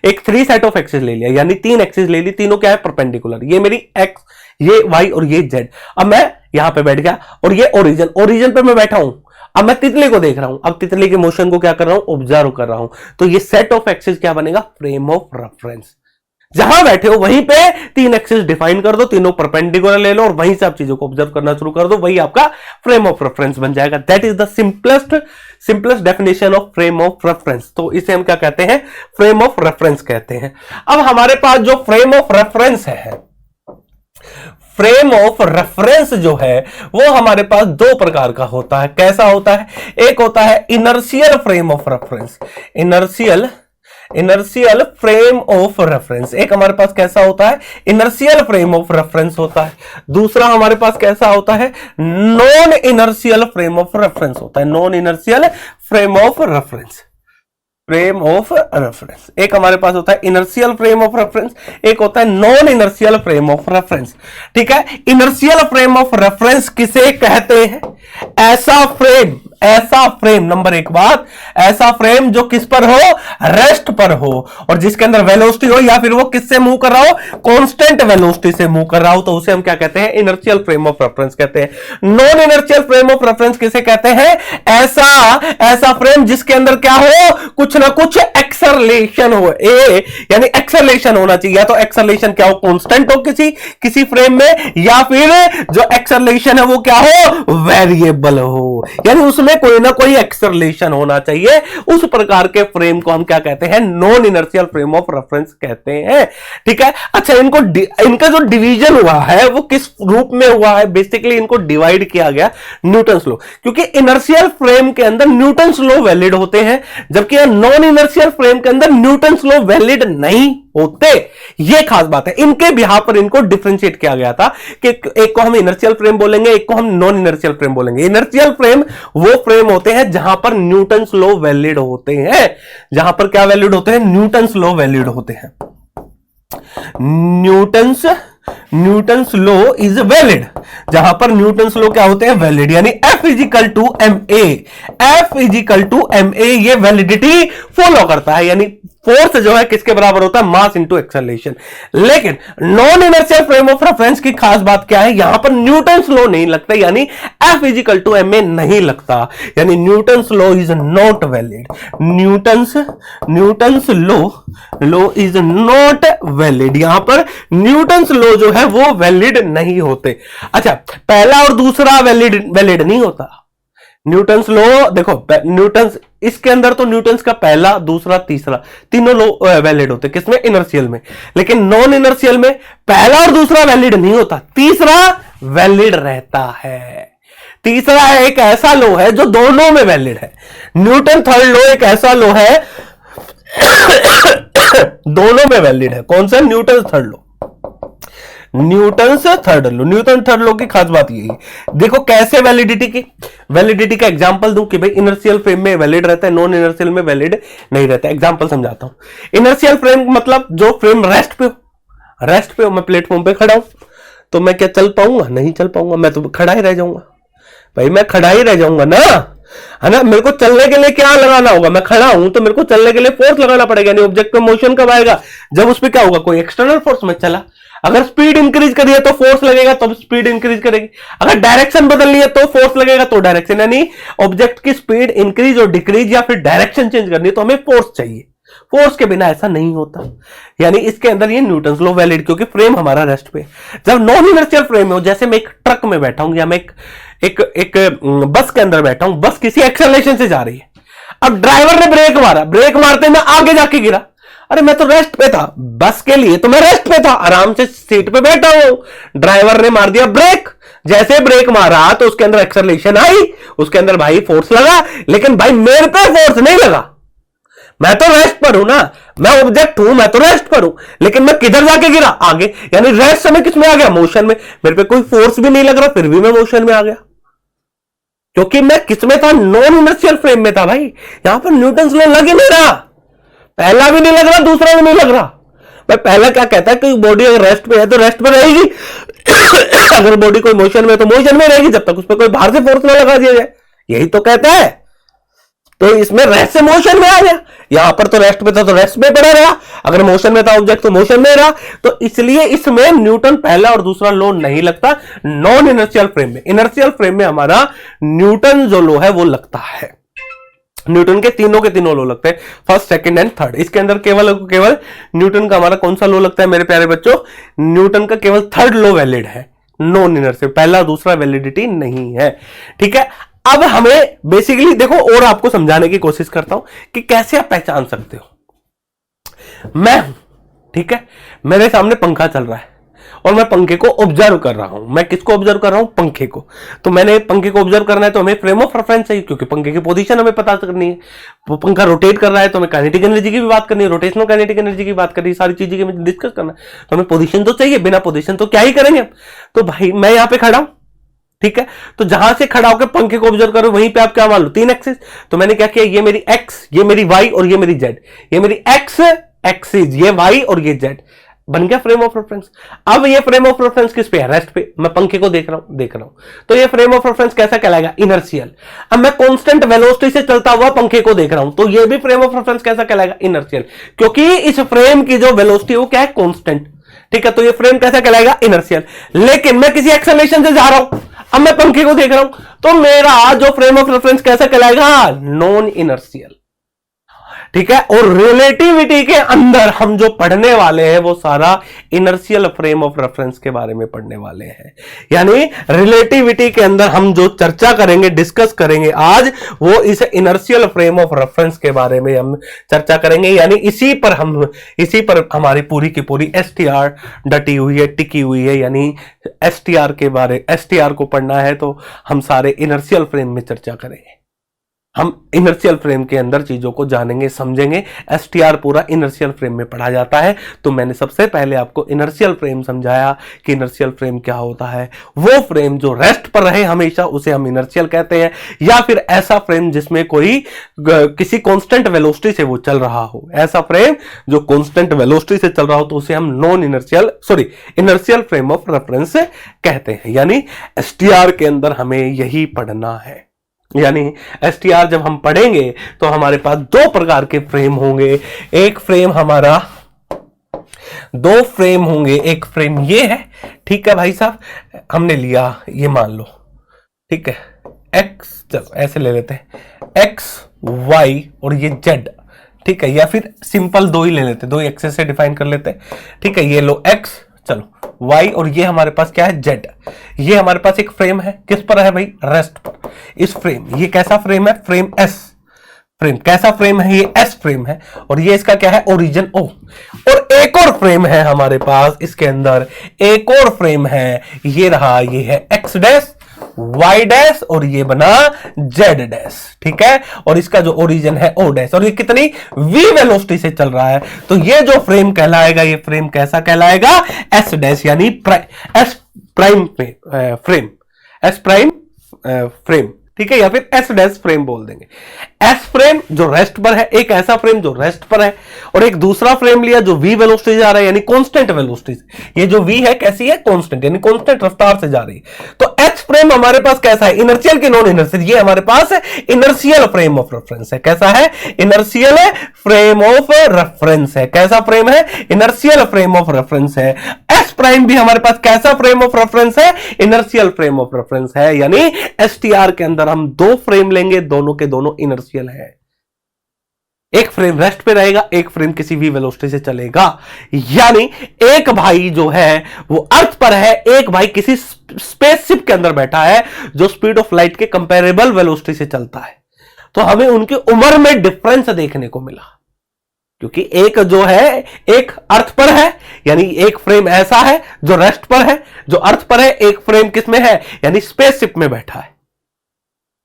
एक 3 सेट ऑफ एक्सिस ले लिया, यानी 3 एक्सिस ले ली, तीनों क्या है, परपेंडिकुलर। ये मेरी एक्स, ये वाई और ये जेड। अब मैं यहां पे बैठ गया, और ये ओरिजिन पे मैं बैठा हूं। अब मैं तितली को देख रहा हूं, अब तितली के मोशन को क्या कर रहा हूं, ऑब्जर्व कर रहा हूं। तो ये सेट ऑफ एक्सिस क्या बनेगा, फ्रेम ऑफ रेफरेंस। जहां बैठे हो वहीं पे 3 एक्सिस डिफाइन कर दो, तीनों परपेंडिकुलर ले लो, और वहीं से आप चीजों को ऑब्जर्व करना शुरू कर दो, वही आपका फ्रेम ऑफ रेफरेंस बन जाएगा। That is the simplest definition of frame of reference. तो इसे हम क्या कहते हैं, फ्रेम ऑफ रेफरेंस कहते हैं। अब हमारे पास जो फ्रेम ऑफ रेफरेंस है, फ्रेम ऑफ रेफरेंस जो है वो हमारे पास 2 प्रकार का होता है। कैसा होता है, एक होता है inertial frame of reference, inertial frame of reference. एक हमारे पास कैसा होता है, इनर्शियल फ्रेम ऑफ रेफरेंस होता है। दूसरा हमारे पास कैसा होता है, non inertial frame of reference होता है, non inertial frame of reference, frame of reference. एक हमारे पास होता है इनर्शियल फ्रेम ऑफ रेफरेंस, एक होता है non inertial frame of reference. ठीक है, इनर्शियल फ्रेम ऑफ रेफरेंस किसे कहते हैं, ऐसा फ्रेम नंबर 1 बात, ऐसा फ्रेम जो किस पर हो, रेस्ट पर हो, और जिसके अंदर वेलोसिटी हो, या फिर वो किससे मूव कर रहा हो, कांस्टेंट वेलोसिटी से मूव कर रहा हो, तो उसे हम क्या कहते हैं, इनर्शियल फ्रेम ऑफ रेफरेंस कहते हैं। Non inertial frame of reference किसे कहते हैं, ऐसा फ्रेम जिसके अंदर क्या हो, कुछ ना कुछ एक्सेलरेशन हो, यानी एक्सेलरेशन होना चाहिए, या तो एक्सेलरेशन क्या हो, कांस्टेंट हो किसी फ्रेम में, या फिर जो एक्सेलरेशन है वो क्या हो, वेरिएबल हो, यानी उसमें कोई ना कोई एक्सेलरेशन होना चाहिए। उस प्रकार के फ्रेम को हम क्या कहते हैं, non inertial frame of reference कहते हैं। ठीक है, अच्छा, इनका जो डिवीजन हुआ है वो किस रूप में हुआ है, बेसिकली इनको डिवाइड किया गया न्यूटन्स लॉ, क्योंकि इनर्शियल फ्रेम के अंदर न्यूटन्स लॉ वैलिड होते हैं, जबकि नॉन इनर्शियल फ्रेम के अंदर न्यूटन्स लॉ वैलिड नहीं होते। ये खास बात है, इनके बिहार पर इनको डिफरेंशिएट किया गया था कि एक को हम इनर्शियल फ्रेम बोलेंगे, एक को हम नॉन इनर्शियल फ्रेम बोलेंगे। इनर्शियल फ्रेम वो फ्रेम होते हैं जहां पर न्यूटन्स लॉ वैलिड होते हैं, जहां पर क्या वैलिड होते हैं, न्यूटन्स लॉ वैलिड होते हैं। न्यूटन्स लॉ इज वैलिड, जहां पर न्यूटन्स लॉ क्या होते हैं, वैलिड, यानी F इजिकल टू ma, ये वैलिडिटी फॉलो करता है, यानी फोर्स जो है किसके बराबर होता है, मास इंटू एक्सेलरेशन। लेकिन non inertial frame of reference की खास बात क्या है, यहां पर न्यूटन्स लॉ नहीं लगता, यानी F इजिकल टू ma नहीं लगता, यानी Newton's law is not valid, Newton's law is not valid, यहां पर न्यूटन्स लॉ जो है वो वैलिड नहीं होते। अच्छा, पहला और दूसरा वैलिड नहीं होता। न्यूटन्स लॉ देखो, न्यूटन्स इसके अंदर तो न्यूटन्स का पहला, दूसरा, तीसरा तीनों लॉ वैलिड होते, किसमें, इनर्शियल में। लेकिन नॉन इनर्शियल में पहला और दूसरा वैलिड नहीं होता, तीसरा वैलिड रहता है। तीसरा एक ऐसा लॉ है जो दोनों में वैलिड है। न्यूटन थर्ड लॉ एक ऐसा लॉ है दोनों में वैलिड है। कौन सा, Newton third law, Newton's third law की खास बात यही। देखो कैसे वैलिडिटी का एग्जांपल दूं कि भाई इनर्शियल फ्रेम में वैलिड रहता है, नॉन इनर्शियल में वैलिड नहीं रहता। एग्जांपल समझाता हूं। इनर्शियल फ्रेम मतलब जो फ्रेम रेस्ट पे हो, मैं प्लेटफॉर्म पे खड़ा हूं, तो मैं क्या चल पाऊंगा, नहीं चल पाऊंगा, मैं तो खड़ा ही रह जाऊंगा। भाई मैं खड़ा ही रह जाऊंगा ना, है ना। मेरे को चलने के लिए क्या लगाना होगा, मैं खड़ा हूं तो मेरे को चलने के लिए फोर्स लगाना पड़ेगा। यानी ऑब्जेक्ट पे मोशन कब आएगा, जब उस पर क्या होगा, कोई एक्सटर्नल फोर्स में चला। अगर स्पीड इंक्रीज करिए तो फोर्स लगेगा, तो स्पीड इंक्रीज करेगी। अगर डायरेक्शन बदलनी है तो फोर्स लगेगा, तो डायरेक्शन। यानी ऑब्जेक्ट की स्पीड इंक्रीज और डिक्रीज या फिर डायरेक्शन चेंज करनी है तो हमें फोर्स चाहिए। फोर्स के बिना ऐसा नहीं होता। यानी इसके अंदर ये न्यूटन्स लॉ वैलिड, क्योंकि फ्रेम हमारा रेस्ट पे। जब नॉन इनर्शियल फ्रेम में हो, जैसे मैं एक ट्रक में बैठा हूं या मैं एक बस के अंदर बैठा हूं, बस किसी एक्सेलरेशन से जा रही है। अब ड्राइवर ने ब्रेक मारा, ब्रेक मारते मैं आगे जाके गिरा। अरे मैं तो रेस्ट पे था, बस के लिए तो मैं रेस्ट पे था, आराम से सीट पे बैठा हूं। ड्राइवर ने मार दिया ब्रेक, जैसे ब्रेक मारा तो उसके अंदर एक्सेलरेशन आई, उसके अंदर भाई फोर्स लगा, लेकिन भाई मेरे पे फोर्स नहीं लगा। मैं तो रेस्ट पर हूं ना, मैं ऑब्जेक्ट हूं, मैं तो रेस्ट पर हूं, लेकिन मैं किधर जाके गिरा, आगे। यानी रेस्ट समय किस में आ गया, मोशन में। मेरे पे कोई फोर्स भी नहीं लग रहा, फिर भी मैं मोशन में आ गया, क्योंकि मैं किस में था, नॉन इनर्शियल फ्रेम में था। भाई यहां पर न्यूटन्स लॉ लग ही नहीं रहा, पहला भी नहीं लग रहा, दूसरा भी नहीं लग रहा। भाई पहला क्या कहता है कि बॉडी अगर रेस्ट पे है तो रेस्ट पे रहेगी अगर बॉडी कोई मोशन में है तो मोशन में रहेगी, जब तक उस पर कोई बाहर से फोर्स ना लगा दिया जाए। यही तो कहता है। तो इसमें रेस्ट से मोशन में आ गया, यहां पर तो रेस्ट पे था तो रेस्ट में पड़ा रहा, अगर मोशन में था ऑब्जेक्ट तो मोशन में रहा। तो इसलिए इसमें न्यूटन पहला और दूसरा लॉ नहीं लगता नॉन इनर्शियल फ्रेम में। इनर्शियल फ्रेम में हमारा न्यूटन जो लॉ है वो लगता है। न्यूटन के तीनों लॉ लगते हैं, फर्स्ट, सेकंड एंड थर्ड। इसके अंदर केवल न्यूटन का हमारा कौन सा लॉ लगता है मेरे प्यारे बच्चों, न्यूटन का केवल थर्ड लॉ वैलिड है, नॉन इनर्शियल। पहला दूसरा वैलिडिटी नहीं है, ठीक है। अब हमें बेसिकली देखो, और आपको समझाने की कोशिश करता हूं कि कैसे आप पहचान सकते हो। मैं हूं, ठीक है, मेरे सामने पंखा चल रहा है और मैं पंखे को ऑब्जर्व कर रहा हूं। मैं किसको ऑब्जर्व कर रहा हूं, पंखे को। तो मैंने पंखे को ऑब्जर्व करना है तो हमें फ्रेम ऑफ रेफरेंस चाहिए, क्योंकि पंखे की पोजीशन हमें पता करनी है। वो पंखा रोटेट कर रहा है तो हमें काइनेटिक एनर्जी की भी बात करनी है, रोटेशनल काइनेटिक एनर्जी की बात करनी है, सारी चीजें की डिस्कस करना है। तो हमें पोजीशन तो चाहिए, बिना पोजीशन तो क्या ही करेंगे हम। तो भाई मैं यहां पे खड़ा हूं, ठीक है, तो जहां से खड़ा होकर पंखे को ऑब्जर्व करो वहीं पे आप क्या मान लो, 3 एक्सिस। तो मैंने क्या किया, ये मेरी एक्स, ये मेरी वाई और ये मेरी जेड। ये मेरी एक्स एक्सिस, ये वाई और ये जेड, बन गया फ्रेम ऑफ रेफरेंस। अब ये फ्रेम ऑफ रेफरेंस किस पे है, रेस्ट पे। मैं पंखे को देख रहा हूं, तो ये फ्रेम ऑफ रेफरेंस कैसा कहलाएगा, इनर्शियल। अब मैं कांस्टेंट वेलोसिटी से चलता हुआ पंखे को देख रहा हूं, तो ये भी फ्रेम ऑफ रेफरेंस कैसा कहलाएगा, इनर्शियल, क्योंकि इस फ्रेम की जो वेलोसिटी है वो क्या है, कांस्टेंट, ठीक है। तो ये फ्रेम कैसा कहलाएगा, इनर्शियल। लेकिन मैं किसी एक्सेलरेशन से जा रहा हूं, अब मैं पंखे को देख रहा हूं, तो मेरा जो फ्रेम ऑफ रेफरेंस कैसा कहलाएगा, नॉन इनर्शियल, ठीक है। और रिलेटिविटी के अंदर हम जो पढ़ने वाले हैं वो सारा इनर्शियल फ्रेम ऑफ रेफरेंस के बारे में पढ़ने वाले हैं। यानी रिलेटिविटी के अंदर हम जो चर्चा करेंगे, डिस्कस करेंगे आज, वो इस इनर्शियल फ्रेम ऑफ रेफरेंस के बारे में हम चर्चा करेंगे। यानी इसी पर हमारी पूरी की पूरी एसटीआर डटी हुई है, टिकी हुई है। यानी एसटीआर को पढ़ना है तो हम सारे इनर्शियल फ्रेम में चर्चा करेंगे, हम इनर्शियल फ्रेम के अंदर चीजों को जानेंगे, समझेंगे। एसटीआर पूरा इनर्शियल फ्रेम में पढ़ा जाता है। तो मैंने सबसे पहले आपको इनर्शियल फ्रेम समझाया कि इनर्शियल फ्रेम क्या होता है। वो फ्रेम जो रेस्ट पर रहे हमेशा, उसे हम इनर्शियल कहते हैं, या फिर ऐसा फ्रेम जिसमें कोई किसी कांस्टेंट वेलोसिटी से वो चल रहा हो। ऐसा फ्रेम जो कांस्टेंट वेलोसिटी से चल रहा हो तो उसे हम इनर्शियल फ्रेम ऑफ रेफरेंस कहते हैं। यानी एसटीआर के अंदर हमें यही पढ़ना है। यानी एसटीआर जब हम पढ़ेंगे तो हमारे पास 2 प्रकार के फ्रेम होंगे। एक फ्रेम हमारा, 2 फ्रेम होंगे। एक फ्रेम ये है, ठीक है भाई साहब, हमने लिया, ये मान लो, ठीक है, एक्स, चलो ऐसे ले लेते हैं, एक्स वाई और ये जेड, ठीक है, या फिर सिंपल 2 ही ले लेते हैं, 2 एक्सेस से डिफाइन कर लेते हैं, ठीक है। ये लो एक्स, चलो y, और ये हमारे पास क्या है, z। ये हमारे पास एक फ्रेम है, किस पर है भाई, रेस्ट पर। इस फ्रेम, ये कैसा फ्रेम है, फ्रेम एस फ्रेम। कैसा फ्रेम है, ये एस फ्रेम है, और ये इसका क्या है, ओरिजिन ओ। और एक और फ्रेम है हमारे पास इसके अंदर, एक और फ्रेम है, ये रहा, ये है एक्स डैश, y डैश, और ये बना z डैश, ठीक है। और इसका जो ओरिजिन है o डैश, और ये कितनी v वेलोसिटी से चल रहा है। तो ये जो फ्रेम कहलाएगा, ये फ्रेम कैसा कहलाएगा, s डैश, यानी एस प्राइम फ्रेम, ठीक है, या फिर एस डैश फ्रेम बोल देंगे। एस फ्रेम जो रेस्ट पर है, एक ऐसा फ्रेम जो रेस्ट पर है, और एक दूसरा फ्रेम लिया जो वी वेलोसिटी से जा रहा है, यानी कांस्टेंट वेलोसिटी से। ये जो वी है कैसी है, कांस्टेंट, यानी कांस्टेंट रफ्तार से जा रही है। तो एच फ्रेम हमारे पास कैसा है, इनर्शियल की नॉन इनर्शियल, ये हमारे पास इनर्शियल फ्रेम ऑफ रेफरेंस है। कैसा है, इनर्शियल फ्रेम ऑफ रेफरेंस है। कैसा फ्रेम है, इनर्शियल फ्रेम ऑफ रेफरेंस है। एस प्राइम भी हमारे पास कैसा फ्रेम ऑफ रेफरेंस है, इनर्शियल फ्रेम ऑफ रेफरेंस है। यानी एसटीआर के अंदर हम दो फ्रेम लेंगे, दोनों के दोनों इनर्शियल है। एक फ्रेम रेस्ट पे रहेगा, एक फ्रेम किसी भी वेलोसिटी से चलेगा। यानी एक भाई जो है वो अर्थ पर है, एक भाई किसी स्पेसशिप के अंदर बैठा है जो स्पीड ऑफ लाइट के कंपेरेबल वेलोसिटी से चलता है। तो हमें उनकी उम्र में डिफरेंस देखने को मिला, क्योंकि एक जो है एक अर्थ पर है, यानी एक फ्रेम ऐसा है जो रेस्ट पर है, जो अर्थ पर है, एक फ्रेम किसमें है, यानी स्पेसशिप में बैठा है।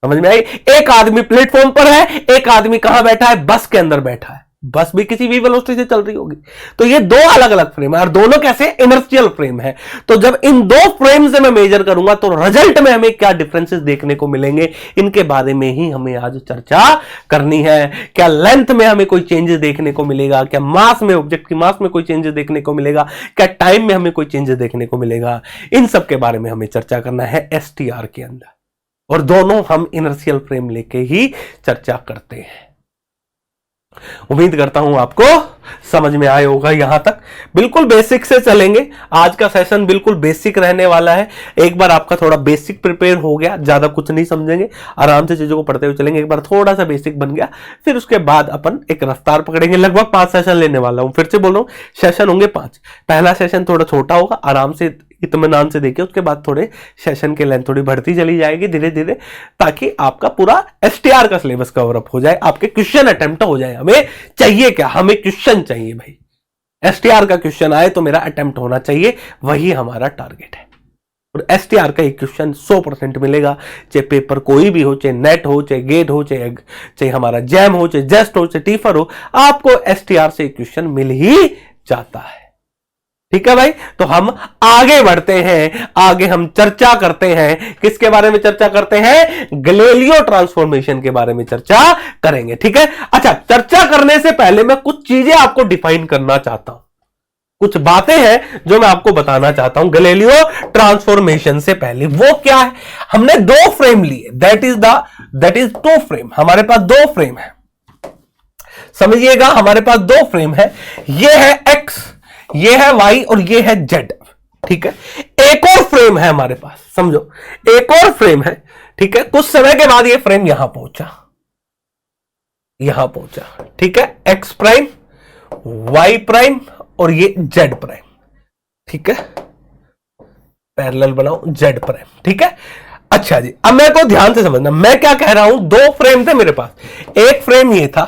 समझ में आई। एक आदमी प्लेटफॉर्म पर है, एक आदमी कहां बैठा है, बस के अंदर बैठा है। बस भी किसी भी वेलोसिटी से चल रही होगी। तो ये दो अलग अलग फ्रेम है और दोनों कैसे, इनर्शियल फ्रेम है। तो जब इन दो फ्रेम से मैं मेजर करूंगा तो रिजल्ट में हमें क्या डिफरेंसेस देखने को मिलेंगे, इनके बारे में ही हमें आज चर्चा करनी है। क्या लेंथ में हमें कोई चेंजेस देखने को मिलेगा, क्या मास में, ऑब्जेक्ट की मास में कोई चेंजेस देखने को मिलेगा, क्या टाइम में हमें कोई चेंजेस देखने को मिलेगा, इन सब के बारे में हमें चर्चा करना है एसटीआर के अंदर। और दोनों हम इनर्शियल फ्रेम लेके ही चर्चा करते हैं। उम्मीद करता हूं आपको समझ में आया होगा। यहां तक बिल्कुल बेसिक से चलेंगे। आज का सेशन बिल्कुल बेसिक रहने वाला है। एक बार आपका थोड़ा बेसिक प्रिपेयर हो गया, ज्यादा कुछ नहीं समझेंगे, आराम से चीजों को पढ़ते हुए चलेंगे। एक बार थोड़ा सा बेसिक बन गया, फिर उसके बाद अपन एक रफ्तार पकड़ेंगे। लगभग 5 सेशन लेने वाला हूं, फिर से बोल रहा हूं, सेशन होंगे 5। पहला सेशन थोड़ा छोटा होगा, आराम से इत्मीनान से देखिए। उसके बाद थोड़े सेशन की लेंथ थोड़ी बढ़ती चली जाएगी धीरे धीरे, ताकि आपका पूरा एसटीआर का सिलेबस कवर अप हो जाए, आपके क्वेश्चन अटेम्प्ट हो जाए। हमें चाहिए क्या, हमें क्वेश्चन चाहिए भाई। एसटीआर का क्वेश्चन आए तो मेरा अटेम्प्ट होना चाहिए, वही हमारा टारगेट है। और एसटीआर का एक क्वेश्चन 100% मिलेगा, चाहे पेपर कोई भी हो, चाहे नेट हो, चाहे गेट हो, चाहे हमारा जैम हो, चाहे जेस्ट हो, चाहे टीफर हो, आपको एसटीआर से एक क्वेश्चन मिल ही जाता है। ठीक है भाई। तो हम आगे बढ़ते हैं, आगे हम चर्चा करते हैं। किसके बारे में चर्चा करते हैं, गैलीलियो ट्रांसफॉर्मेशन के बारे में चर्चा करेंगे। ठीक है। अच्छा, चर्चा करने से पहले मैं कुछ चीजें आपको डिफाइन करना चाहता हूं, कुछ बातें हैं जो मैं आपको बताना चाहता हूं गैलीलियो ट्रांसफॉर्मेशन से पहले। वो क्या है, हमने 2 फ्रेम लिए, दैट इज 2 फ्रेम। हमारे पास 2 फ्रेम है, समझिएगा, हमारे पास 2 फ्रेम है। ये है एक्स, ये है वाई और ये है जेड। ठीक है। एक और फ्रेम है हमारे पास, समझो, एक और फ्रेम है। ठीक है। कुछ समय के बाद ये फ्रेम यहां पहुंचा, ठीक है, एक्स प्राइम, वाई प्राइम और ये जेड प्राइम। ठीक है। पैरेलल बनाओ, जेड प्राइम। ठीक है। अच्छा जी, अब मेरे को ध्यान से समझना, मैं क्या कह रहा हूं। 2 फ्रेम थे मेरे पास, एक फ्रेम ये था,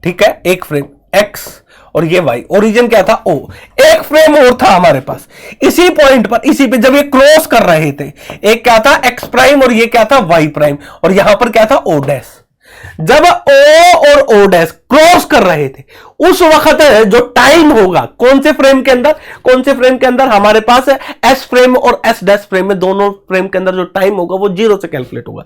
ठीक है, एक फ्रेम एक्स और ये वाई, ओरिजिन क्या था, ओ। एक फ्रेम और था हमारे पास इसी पॉइंट पर, इसी पे जब ये क्रॉस कर रहे थे, एक क्या था एक्स प्राइम और ये क्या था वाई प्राइम, और यहां पर क्या था ओ डैश। जब ओ और ओ डैश क्रॉस कर रहे थे, उस वक्त जो टाइम होगा, कौन से फ्रेम के अंदर हमारे पास एस फ्रेम और एस डैश फ्रेम में, दोनों फ्रेम के अंदर जो टाइम होगा वो 0 से कैलकुलेट होगा।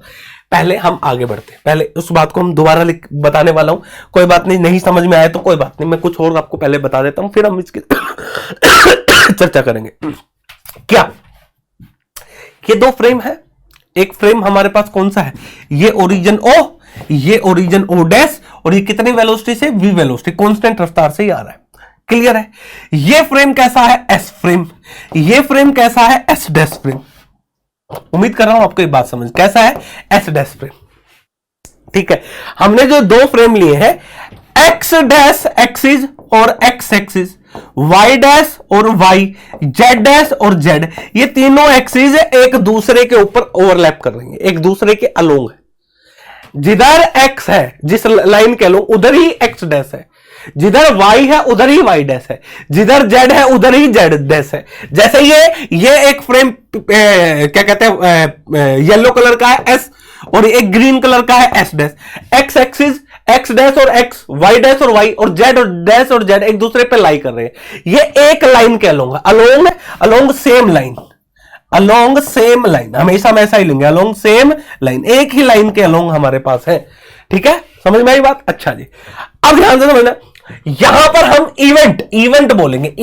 पहले हम आगे बढ़ते हैं, पहले उस बात को हम दोबारा बताने वाला हूं। कोई बात नहीं समझ में आया तो कोई बात नहीं, मैं कुछ और आपको पहले बता देता हूं, फिर हम इसकी चर्चा करेंगे। क्या ये 2 फ्रेम है, एक फ्रेम हमारे पास कौन सा है, ये ओरिजिन ओ, ये ओरिजिन ओ डैश, और ये कितनी वेलोसिटी से, वी वेलोसिटी, कांस्टेंट रफ्तार से ही आ रहा है। क्लियर है। ये फ्रेम कैसा है, एस फ्रेम, ये फ्रेम कैसा है, एस डैश फ्रेम। उम्मीद कर रहा हूं आपको ये बात समझ, कैसा है, एस डैश फ्रेम। ठीक है। हमने जो 2 फ्रेम लिए हैं, एक्स डैश एक्सिस और एक्स एक्सिस, वाई डैश और वाई, जेड डैश और जेड, ये तीनों एक्सिस एक दूसरे के ऊपर ओवरलैप कर रही है, एक दूसरे के अलोंग है। जिधर एक्स है, जिस लाइन कह लो, उधर ही एक्स डैश है, जिधर वाई है उधर ही वाई डैश है, जिधर जेड है उधर ही जेड डैश है। जैसे ये एक फ्रेम क्या कहते हैं, येलो कलर का है एस, और एक ग्रीन कलर का है S dash. X axis, x dash और एक्स, वाई डैश और वाई, और जेड और डैश और जेड एक दूसरे पे लाई कर रहे हैं। ये एक लाइन कह लूंगा, along same line, along same line, हमेशा हम ऐसा ही लेंगे, अलोंग सेम लाइन, एक ही लाइन के अलोंग हमारे पास है। ठीक है, समझ में आई बात? अच्छा जी, अब ध्यान से समझना, यहां पर हम इवेंट बोलेंगे।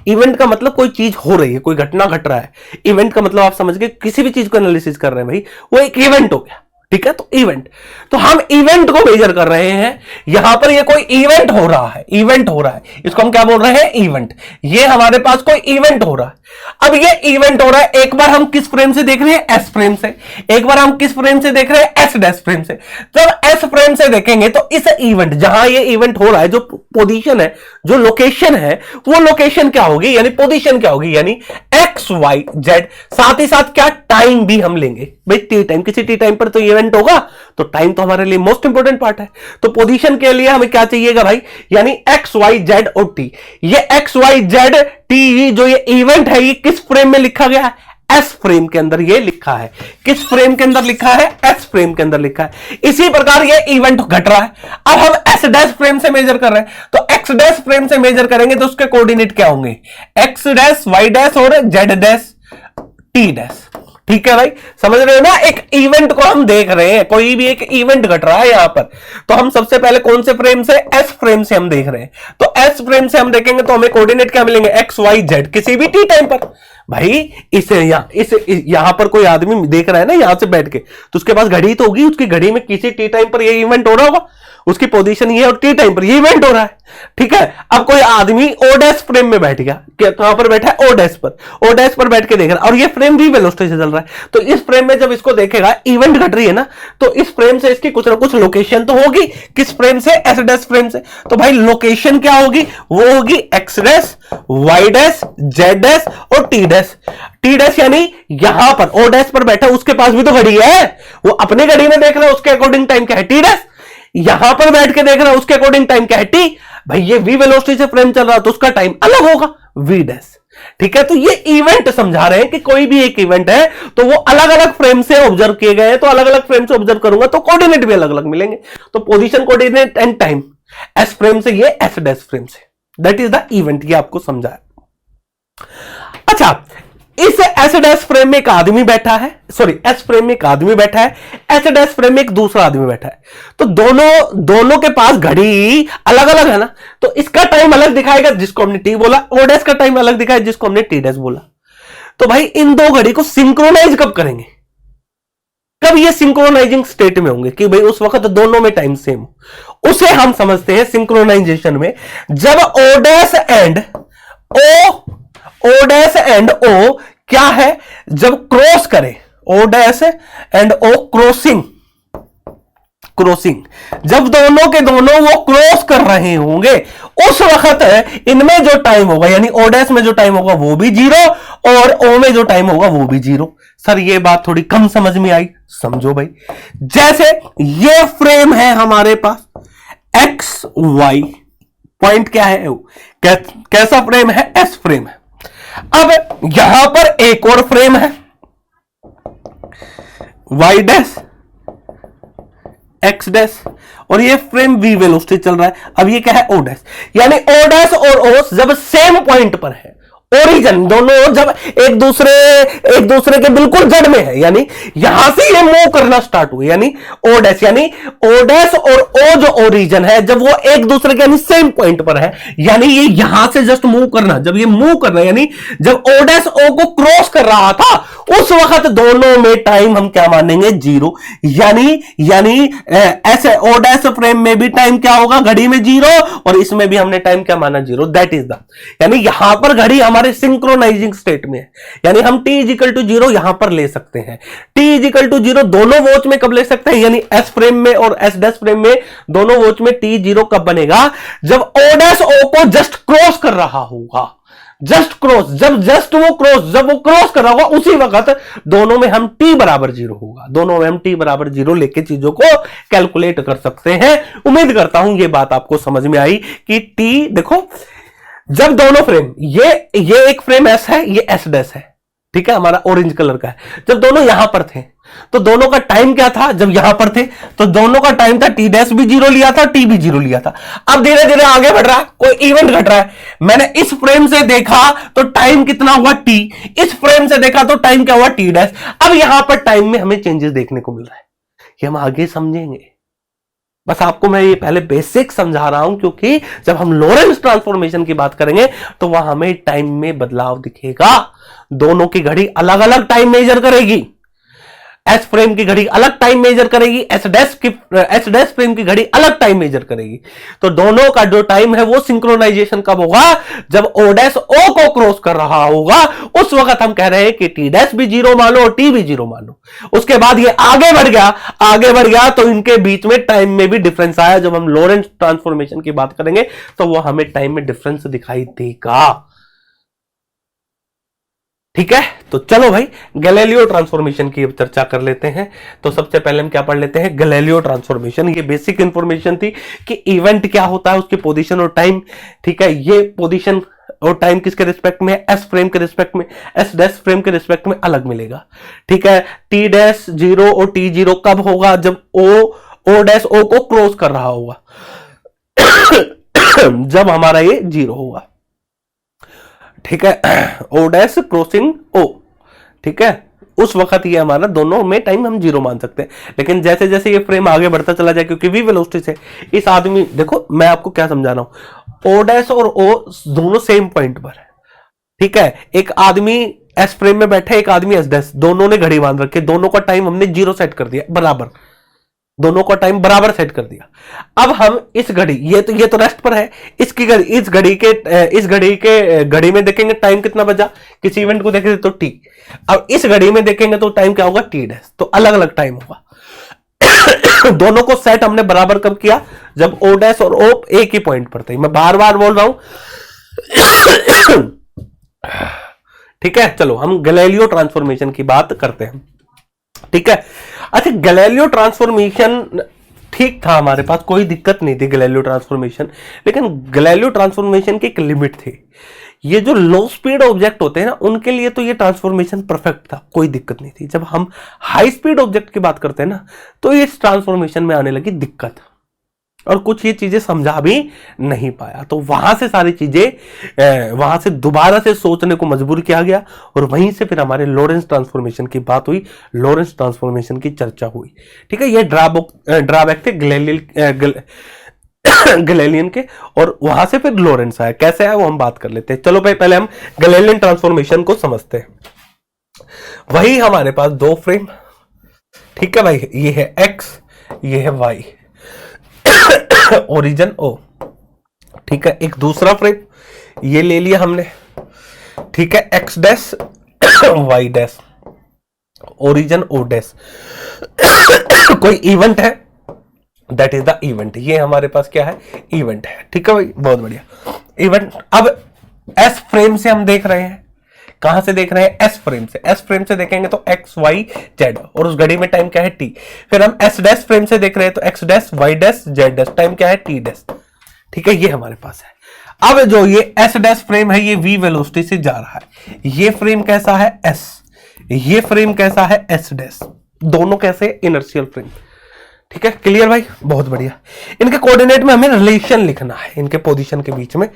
इवेंट का मतलब कोई चीज हो रही है, कोई घटना घट रहा है। इवेंट का मतलब आप समझ गए, किसी भी चीज को एनालिसिस कर रहे हैं भाई, वो एक इवेंट हो गया। ठीक है, तो इवेंट, तो हम इवेंट को मेजर कर रहे हैं। यहां पर ये कोई इवेंट हो रहा है, इसको हम क्या बोल रहे हैं? इवेंट। ये हमारे पास कोई इवेंट हो रहा है। अब ये इवेंट हो रहा है, एक बार हम किस फ्रेम से देख रहे हैं? एस फ्रेम से। एक बार हम किस फ्रेम से देख रहे हैं? एस डैश फ्रेम से। जब एस फ्रेम से देखेंगे तो इस इवेंट, जहां ये इवेंट हो रहा है, जो पोजीशन है, जो लोकेशन है, वो लोकेशन क्या होगी, यानी पोजीशन क्या होगी, यानी एक्स वाई जेड। साथ ही साथ क्या, टाइम भी हम लेंगे भाई, टी टाइम। किसी टी टाइम पर तो इवेंट होगा, तो टाइम तो हमारे लिए मोस्ट इंपोर्टेंट पार्ट है। तो पोजीशन के लिए हमें क्या चाहिएगा भाई, यानी एक्स वाई जेड और टी। ये एक्स वाई जेड टी जो ये इवेंट है, ये किस फ्रेम में लिखा गया है? एस फ्रेम के अंदर ये लिखा है। किस फ्रेम के अंदर लिखा है? एस फ्रेम के अंदर लिखा है। इसी प्रकार ये इवेंट घट रहा है। अब हम एस डैश फ्रेम से मेजर कर रहे हैं, तो एक्स डैश फ्रेम से मेजर करेंगे तो उसके कोऑर्डिनेट क्या होंगे? एक्स डैश, वाई डैश और जेड डैश, टी डैश। ठीक है भाई, समझ रहे हो ना? एक इवेंट को हम देख रहे हैं, कोई भी एक इवेंट घट रहा है यहां पर, तो हम सबसे पहले कौन से फ्रेम से? एस फ्रेम से हम देख रहे हैं। तो एस फ्रेम से हम देखेंगे तो हमें कोऑर्डिनेट क्या मिलेंगे? एक्स वाई जेड, किसी भी टी टाइम पर। भाई इसे यहां पर कोई आदमी देख रहा है ना, यहां से बैठ के, तो उसके पास घड़ी तो होगी, उसकी घड़ी में किसी टी टाइम पर ये इवेंट हो रहा होगा, उसकी पोजीशन ये और टी टाइम पर ये इवेंट हो रहा है। ठीक है, अब कोई आदमी ओ डैश फ्रेम में बैठ गया, कहां पर बैठा है? ओ डैश पर। ओ डैश पर बैठ के देख रहा है, और ये फ्रेम भी वेलोसिटी से चल रहा है। तो इस फ्रेम में जब इसको देखेगा, इवेंट घट रही है ना, तो इस फ्रेम से इसकी कुछ ना कुछ लोकेशन तो होगी। किस फ्रेम से? एस डैश फ्रेम से। तो भाई लोकेशन क्या होगी? वो होगी x dash, y dash, z dash और टी डैश। टी डैश यानी यहां पर ओ डैश पर बैठा, उसके पास भी तो घड़ी है, वो अपनी घड़ी में देख रहा है, उसके अकॉर्डिंग टाइम क्या है? T dash. यहां पर बैठ के देख रहा है, उसके अकॉर्डिंग टाइम क्या है? टी। भाई ये वी वेलोसिटी से फ्रेम चल रहा है, तो उसका टाइम अलग होगा, वी डैश। ठीक है, तो ये इवेंट समझा रहे हैं कि कोई भी एक इवेंट है तो वो अलग अलग फ्रेम से ऑब्जर्व किए गए हैं, तो अलग अलग फ्रेम से ऑब्जर्व करूंगा तो कोऑर्डिनेट भी अलग अलग मिलेंगे। तो position, coordinate and time, S frame से, ये एस डैश फ्रेम से, दैट इज द इवेंट। ये आपको समझाया। अच्छा, इस एस डैश फ्रेम में एक आदमी बैठा है, सॉरी एस फ्रेम में एक आदमी बैठा है, एस डैश फ्रेम में एक दूसरा आदमी बैठा है। तो दोनों के पास घड़ी अलग अलग है ना, तो इसका टाइम अलग दिखाएगा जिसको हमने टी बोला, ओ डैश का टाइम अलग दिखाएगा जिसको हमने टी डैश बोला। तो भाई इन दो घड़ी को सिंक्रोनाइज कब करेंगे? कब ये सिंक्रोनाइजिंग स्टेट में होंगे कि भाई उस वक्त दोनों में टाइम सेम हो। उसे हम समझते हैं सिंक्रोनाइजेशन में, जब ओ डैश एंड ओ क्या है? जब क्रॉस करे, O dash and O crossing, जब दोनों के दोनों वो क्रॉस कर रहे होंगे, उस वक्त इनमें जो टाइम होगा, यानी ओ डैश में जो टाइम होगा वो भी जीरो, और ओ में जो टाइम होगा वो भी जीरो। सर ये बात थोड़ी कम समझ में आई, समझो भाई। जैसे ये फ्रेम है हमारे पास, एक्स वाई, पॉइंट क्या है? कैसा फ्रेम है? एस फ्रेम है। अब यहां पर एक और फ्रेम है, वाई डैश, एक्स डैश, और ये फ्रेम वी वेलोसिटी चल रहा है। अब ये क्या है? O dash. यानी ओ डैश और ओ जब सेम पॉइंट पर है, ओरिजिन दोनों जब एक दूसरे के बिल्कुल जड़ में है, यानी यहां से ये मूव करना स्टार्ट हुए, यानी ओ डैश और ओ जो ओरिजिन है, जब वो एक दूसरे के यानी सेम पॉइंट पर है, यानी ये यहां से जस्ट मूव करना, जब ये मूव करना, यानी जब ओ डैश ओ को क्रॉस कर रहा था, उस वक्त दोनों में टाइम हम क्या मानेंगे? जीरो। यानी ऐसे ओ डैश फ्रेम में भी टाइम क्या होगा? घड़ी में जीरो, और इसमें भी हमने टाइम क्या माना? जीरो। दैट इज द, यानी यहां पर घड़ी हमारे सिंक्रोनाइजिंग स्टेट में है, यानी हम t इजिकल टू जीरो यहां पर ले सकते हैं। t इजिकल टू जीरो दोनों वॉच में कब ले सकते हैं? यानी एस फ्रेम में और एस डैश फ्रेम में, दोनों वॉच में t जीरो कब बनेगा? जब ओ डैश ओ को जस्ट क्रॉस कर रहा होगा, जब वो क्रॉस कर रहा होगा, उसी वक्त दोनों में हम t बराबर जीरो होगा, दोनों में हम t बराबर जीरो लेके चीजों को कैलकुलेट कर सकते हैं। उम्मीद करता हूं ये बात आपको समझ में आई कि t, देखो जब दोनों फ्रेम, ये एक फ्रेम एस है, ये एस डैश है, ठीक है, हमारा ऑरेंज कलर का है, जब दोनों यहां पर थे तो दोनों का टाइम क्या था जब यहां पर थे, तो दोनों का टाइम था टी डैश भी 0 लिया था, टी भी 0 लिया था। अब धीरे धीरे आगे बढ़ रहा है, कोई इवेंट घट रहा है, मैंने इस फ्रेम से देखा तो टाइम कितना हुआ टी, इस फ्रेम से देखा तो टाइम क्या हुआ टी डैश। अब यहां पर टाइम में हमें चेंजेस देखने को मिल रहा है, ये हम आगे समझेंगे। बस आपको मैं ये पहले बेसिक समझा रहा हूं, क्योंकि जब हम लॉरेंस ट्रांसफॉर्मेशन की बात करेंगे तो वहां हमें टाइम में बदलाव दिखेगा। दोनों की घड़ी अलग अलग टाइम मेजर करेगी। एस फ्रेम की घड़ी अलग टाइम मेजर करेगी, एस डैश फ्रेम की घड़ी अलग टाइम मेजर करेगी। तो दोनों का जो टाइम है वो सिंक्रोनाइजेशन कब होगा, जब ओ डैश ओ को क्रॉस कर रहा होगा, उस वक्त हम कह रहे हैं कि टी डैश भी 0 मान लो और टी भी 0 मान लो। उसके बाद ये आगे बढ़ गया तो इनके बीच में टाइम में भी डिफरेंस आया। जब हम लॉरेंस ट्रांसफॉर्मेशन की बात करेंगे तो वो हमें टाइम में डिफरेंस दिखाई देगा। ठीक है, तो चलो भाई गैलीलियो ट्रांसफॉर्मेशन की चर्चा कर लेते हैं। तो सबसे पहले हम क्या पढ़ लेते हैं, गैलीलियो ट्रांसफॉर्मेशन। ये बेसिक इंफॉर्मेशन थी कि इवेंट क्या होता है, उसकी पोजीशन और टाइम। ठीक है, ये पोजीशन और टाइम किसके रिस्पेक्ट में, एस फ्रेम के रिस्पेक्ट में, एस डैश फ्रेम के रिस्पेक्ट में अलग मिलेगा। ठीक है, टी डैश 0 और टी 0 कब होगा, जब ओ डैश ओ को क्रॉस कर रहा होगा जब हमारा ये 0 होगा। ठीक है, ओ डैश क्रॉसिंग ओ। ठीक है, उस वक्त ये हमारा दोनों में टाइम हम 0 मान सकते हैं। लेकिन जैसे जैसे ये फ्रेम आगे बढ़ता चला जाए, क्योंकि वी वेलोसिटी से इस आदमी, देखो मैं आपको क्या समझा रहा हूं, ओ डैश और ओ दोनों सेम पॉइंट पर है। ठीक है, एक आदमी एस फ्रेम में बैठा है, एक आदमी एस डैश, दोनों ने घड़ी बांध रखी, दोनों का टाइम हमने 0 सेट कर दिया बराबर, दोनों का टाइम बराबर सेट कर दिया। अब हम इस घड़ी, ये तो रेस्ट पर है, इसकी घड़ी, इस घड़ी के घड़ी में देखेंगे टाइम कितना बचा, किसी इवेंट को देखेंगे तो टी। अब इस घड़ी में देखेंगे तो टाइम क्या होगा, टी डैश। तो अलग अलग टाइम होगा दोनों को सेट हमने बराबर कब किया, जब ओ डैश और ओ एक ही पॉइंट पर थे। मैं बार बार बोल रहा हूं ठीक है, चलो हम गैलीलियो ट्रांसफॉर्मेशन की बात करते हैं। ठीक है, अच्छा गैलीलियो ट्रांसफॉर्मेशन ठीक था, हमारे पास कोई दिक्कत नहीं थी गैलीलियो ट्रांसफॉर्मेशन, लेकिन गैलीलियो ट्रांसफॉर्मेशन की एक लिमिट थी। ये जो लो स्पीड ऑब्जेक्ट होते हैं ना, उनके लिए तो ये ट्रांसफॉर्मेशन परफेक्ट था, कोई दिक्कत नहीं थी। जब हम हाई स्पीड ऑब्जेक्ट की बात करते हैं ना, तो इस ट्रांसफॉर्मेशन में आने लगी दिक्कत, और कुछ ये चीजें समझा भी नहीं पाया। तो वहां से सारी चीजें, वहां से दोबारा से सोचने को मजबूर किया गया, और वहीं से फिर हमारे लॉरेंस ट्रांसफॉर्मेशन की बात हुई, लॉरेंस ट्रांसफॉर्मेशन की चर्चा हुई। ठीक है, ये ड्राबैक थे गैलीलियन के, और वहां से फिर लॉरेंस आया। कैसे आया वो हम बात कर लेते हैं। चलो भाई पहले हम गैलीलियन ट्रांसफॉर्मेशन को समझते हैं। वही हमारे पास दो फ्रेम, ठीक है भाई, ये है एक्स, ये है वाई, ओरिजिन ओ। ठीक है, एक दूसरा फ्रेम ये ले लिया हमने, ठीक है, x dash y dash, origin O dash कोई इवेंट है, दैट इज द इवेंट। ये हमारे पास क्या है, इवेंट है। ठीक है भाई, बहुत बढ़िया इवेंट। अब एस फ्रेम से हम देख रहे हैं, कहां से देख रहे हैं, एस फ्रेम से। एस फ्रेम से देखेंगे तो एक्स वाई जेड, और उस घड़ी में टाइम क्या है, टी। फिर हम एस डैश फ्रेम से देख रहे हैं तो x dash y dash z dash, time क्या है, टी डैश। ठीक है, ये हमारे पास है। अब जो ये एस डैश फ्रेम है, ये वी वेलोसिटी से जा रहा है। ये फ्रेम कैसा है, एस, ये फ्रेम कैसा है, एस डैश, दोनों कैसे, इनर्शियल फ्रेम। ठीक है, क्लियर भाई, बहुत बढ़िया। इनके कोऑर्डिनेट में हमें रिलेशन लिखना है, इनके पोजीशन के बीच में।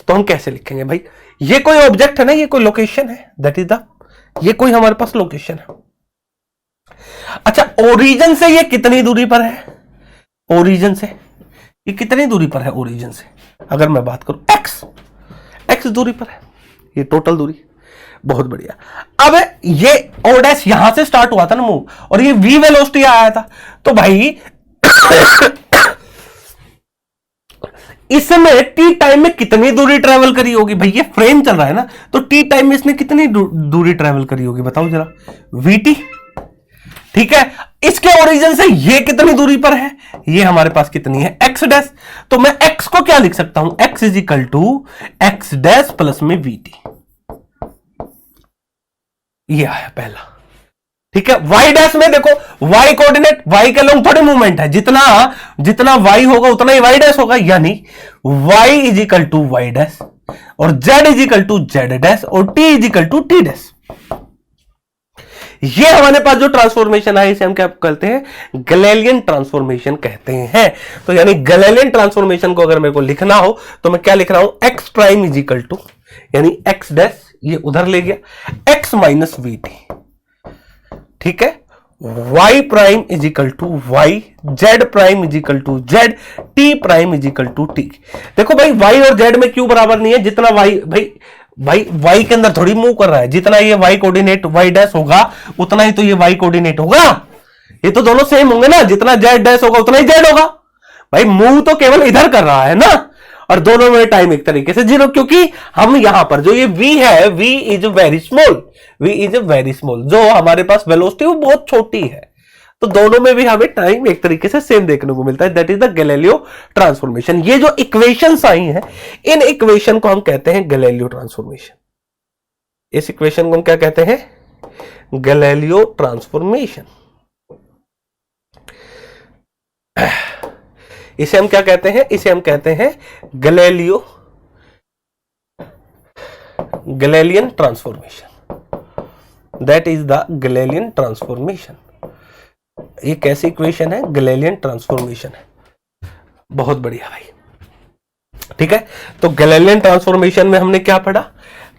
तो हम कैसे लिखेंगे भाई, ये कोई ऑब्जेक्ट है ना, ये कोई लोकेशन है, दैट इज द, ये कोई हमारे पास लोकेशन है। अच्छा, ओरिजिन से ये कितनी दूरी पर है, ओरिजिन से ये कितनी दूरी पर है, ओरिजिन से अगर मैं बात करूं, एक्स दूरी पर है, ये टोटल दूरी। बहुत बढ़िया। अब ये ओ डैश यहां से स्टार्ट हुआ था ना मूव, और ये वी वेलोसिटी आया था, तो भाई इसमें टी टाइम में कितनी दूरी ट्रेवल करी होगी, भाई ये फ्रेम चल रहा है ना, तो टी टाइम में इसने कितनी दूरी ट्रेवल करी होगी, बताओ जरा, वीटी। ठीक है, इसके ओरिजिन से ये कितनी दूरी पर है, ये हमारे पास कितनी है, एक्स डैश। तो मैं एक्स को क्या लिख सकता हूं, x is equal to x dash plus में वीटी, ये आया पहला। ठीक है, वाई डैश में देखो, वाई कोऑर्डिनेट, वाई के लोग थोड़े मूवमेंट है, जितना वाई होगा उतना ही वाई डैश होगा, यानी Y is equal to Y dash, और Z is equal to Z dash, और T is equal to T dash. ये हमारे पास जो ट्रांसफॉर्मेशन है इसे हम क्या कहते हैं, गैलेलियन ट्रांसफॉर्मेशन कहते हैं। तो यानी गैलेलियन ट्रांसफॉर्मेशन को अगर मेरे को लिखना हो तो मैं क्या लिख रहा हूं, x prime is equal to, यानी एक्स डैश ये उधर ले गया, एक्स माइनस वी टी, ठीक है, y prime is equal to y, z prime is equal to z, t prime is equal to t. देखो भाई y और z में क्यों बराबर नहीं है, जितना y भाई y के अंदर थोड़ी मूव कर रहा है, जितना ये y कोऑर्डिनेट y डैश होगा उतना ही तो ये y कोऑर्डिनेट होगा, ये तो दोनों सेम होंगे ना, जितना z डैश होगा उतना ही z होगा। भाई मूव तो केवल इधर कर रहा है ना, और दोनों में टाइम एक तरीके से जीरो, क्योंकि हम यहां पर जो ये v है, v is very small, v is very small, जो हमारे पास वेलोसिटी वो बहुत छोटी है, तो दोनों में भी हमें टाइम एक तरीके से सेम देखने को मिलता है। That is the Galileo transformation. ये जो इक्वेशंस आई हैं, इन इक्वेशन को हम कहते हैं गैलीलियो ट्रांसफॉर्मेशन। इस इक्वेशन को हम क्या कहते हैं, गैलीलियो ट्रांसफॉर्मेशन। इसे हम क्या कहते हैं, इसे हम कहते हैं Galilean transformation. That is the Galilean transformation. ये कैसी इक्वेशन है, गैलीलियन ट्रांसफॉर्मेशन है। बहुत बढ़िया भाई, ठीक है। तो गैलीलियन ट्रांसफॉर्मेशन में हमने क्या पढ़ा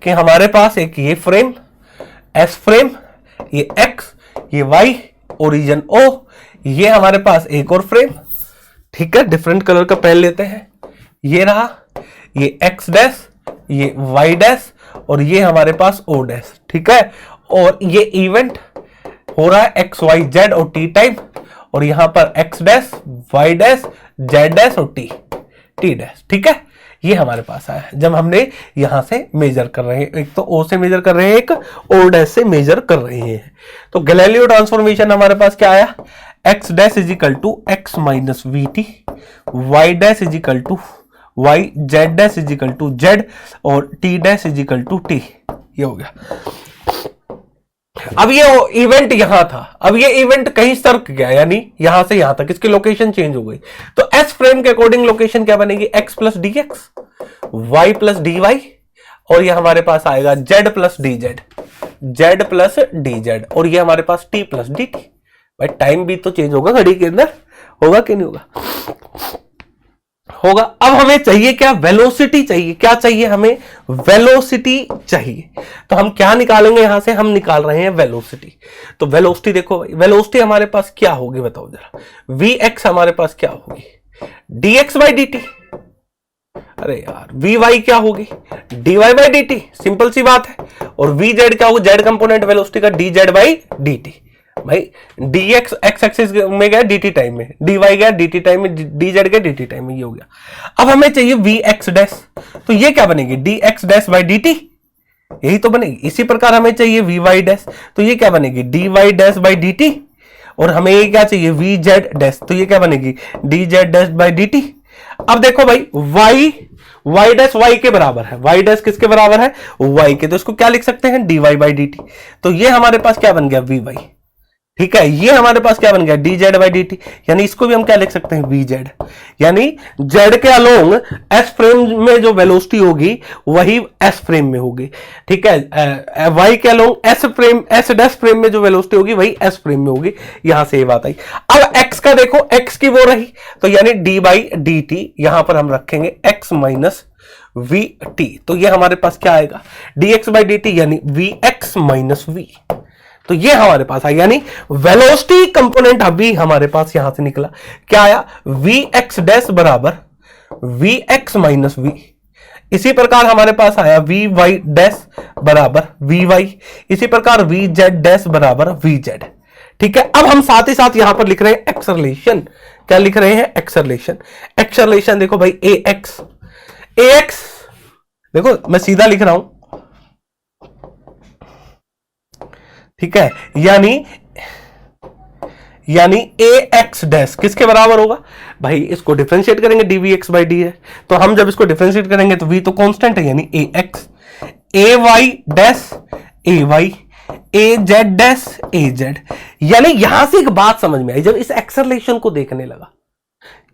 कि हमारे पास एक ये फ्रेम एस फ्रेम, ये एक्स, ये वाई, ओरिजिन ओ, ये हमारे पास एक और फ्रेम, ठीक है, डिफरेंट कलर का पेन लेते हैं, ये रहा, ये एक्स डैश, ये वाई डैश, और ये हमारे पास ओ डैश, ठीक है। और ये इवेंट हो रहा है एक्स वाई जेड और टी टाइम, और यहां पर x dash, y dash, z dash और टी डैश, ठीक है। ये हमारे पास आया जब हमने यहां से मेजर कर रहे हैं, एक तो ओ से मेजर कर रहे हैं, एक ओ डैश से मेजर कर रहे हैं। तो गैलीलियो ट्रांसफॉर्मेशन हमारे पास क्या आया, x dash is equal to x minus we T, Y dash is equal to Y, Z dash is equal to Z, और T dash is equal to T. ये हो गया। अब ये इवेंट यहां था, अब ये इवेंट कहीं सरक गया, यानी यहां से यहां तक इसकी लोकेशन चेंज हो गई। तो एस फ्रेम के अकॉर्डिंग लोकेशन क्या बनेगी, x plus d x, y plus d y, और ये हमारे पास आएगा z plus d z, z plus d z, और ये हमारे पास टी प्लस डी टी। भाई टाइम भी तो चेंज होगा घड़ी के अंदर, होगा कि नहीं होगा, होगा। अब हमें चाहिए क्या, वेलोसिटी चाहिए। क्या चाहिए हमें, वेलोसिटी चाहिए। तो हम क्या निकालेंगे यहां से, हम निकाल रहे हैं वेलोसिटी। तो वेलोसिटी देखो भाई, वेलोसिटी हमारे पास क्या होगी बताओ जरा, वी एक्स हमारे पास क्या होगी, D X by D T, अरे यार वी वाई क्या होगी, D Y by D T, simple सी बात है। और वी जेड क्या होगा, जेड कंपोनेंट वेलोसिटी का D Z by D T. भाई डी एक्स एक्स एक्सिस में गया डी टी टाइम में, डी वाई गया डी टी टाइम में, डी जेड गया डी टी टाइम में, ये हो गया। अब हमें चाहिए वी एक्स डैश, तो ये क्या बनेगी, D x dash by D T, यही तो बनेगी। इसी प्रकार हमें चाहिए वी वाई डैश, तो ये क्या बनेगी, d y dash by D t, और हमें ये क्या चाहिए, वी जेड डैश, तो ये क्या बनेगी, D Z dash by D T. अब देखो भाई वाई डैश वाई के बराबर है, वाई डैश किसके बराबर है, वाई के, तो इसको क्या लिख सकते हैं, d Y by D t. तो ये हमारे पास क्या बन गया, वी वाई, ठीक है। ये हमारे पास क्या बन गया, D Z by D T, यानी इसको भी हम क्या लिख सकते हैं, वी जेड, यानी जेड के अलोंग एस फ्रेम में जो वेलोसिटी होगी वही एस फ्रेम में होगी, ठीक है। वाई के along S frame, S dash frame में जो वेलोसिटी होगी वही एस फ्रेम में होगी, यहां से ये बात आई। अब एक्स का देखो, एक्स की वो रही, तो यानी डी बाई डी टी, यहां पर हम रखेंगे एक्स माइनस वी टी, तो ये हमारे पास क्या आएगा, D X by D T, यानी वी एक्स माइनस वी। तो ये हमारे पास आया, यानी वेलोसिटी कंपोनेंट अभी हमारे पास यहां से निकला, क्या आया, वी एक्स डैश बराबर वी एक्स माइनस वी। इसी प्रकार हमारे पास आया वी वाई डैश बराबर वी वाई, इसी प्रकार वी जेड डैश बराबर वी जेड, ठीक है। अब हम साथ ही साथ यहां पर लिख रहे हैं एक्सेलरेशन, क्या लिख रहे हैं, एक्सेलरेशन। एक्सेलरेशन देखो भाई, ए एक्स देखो मैं सीधा लिख रहा हूं, ठीक है, यानी ए एक्स डैश किसके बराबर होगा भाई, इसको डिफरेंशिएट करेंगे डीवी एक्स बाई डी है, तो हम जब इसको डिफरेंशिएट करेंगे तो वी तो कांस्टेंट है, यानी ए एक्स, ए वाई डैश ए वाई, ए जेड डैश ए जेड। यानी यहां से एक बात समझ में आई जब इस एक्सेलरेशन को देखने लगा,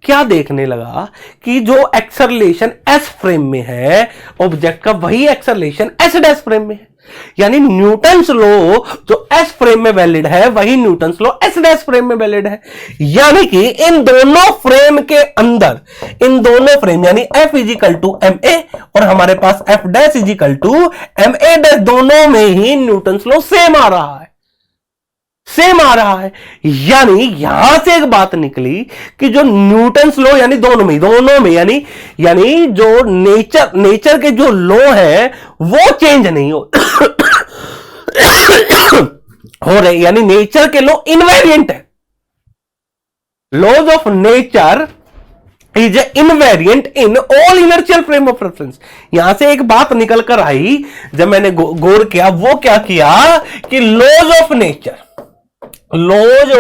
क्या देखने लगा कि जो एक्सेलरेशन एस फ्रेम में है ऑब्जेक्ट का, वही एक्सेलरेशन एस डैश फ्रेम में है। यानी न्यूटन्स लॉ जो एस फ्रेम में वैलिड है वही Newton's law S dash frame में वैलिड है। यानी कि इन दोनों फ्रेम के अंदर, इन दोनों फ्रेम यानी F is equal to M A और हमारे पास F dash is equal to M A dash, दोनों में ही न्यूटन्स लॉ सेम आ रहा है, सेम आ रहा है। यानी यहां से एक बात निकली कि जो न्यूटन्स लॉ यानी दोनों में यानी जो नेचर के जो लॉ है वो चेंज नहीं हो रहे, यानी नेचर के लॉ इनवेरिएंट है। Laws of nature is invariant in all inertial frame of reference. यहां से एक बात निकल कर आई जब मैंने गौर किया, वो क्या किया कि laws of nature, laws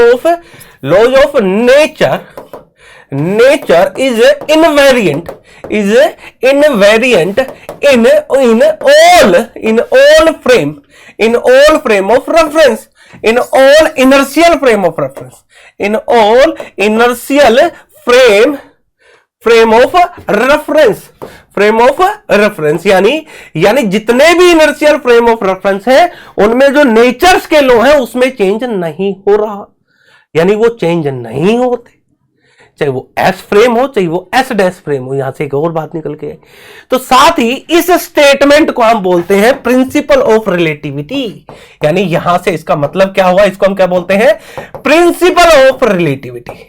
of nature is invariant in all frame of reference, in all inertial frame of reference, in all inertial frame of reference, यानी जितने भी इनर्शियल फ्रेम ऑफ रेफरेंस है उनमें जो नेचर्स के लॉ है उसमें change नहीं हो रहा, यानी वो चेंज नहीं होते, चाहे वो एस फ्रेम हो चाहे वो एस डैश फ्रेम हो। यहां से एक और बात निकल के आई। तो साथ ही इस स्टेटमेंट को हम बोलते हैं प्रिंसिपल ऑफ रिलेटिविटी, यानी यहां से इसका मतलब क्या हुआ, इसको हम क्या बोलते हैं, principle of relativity.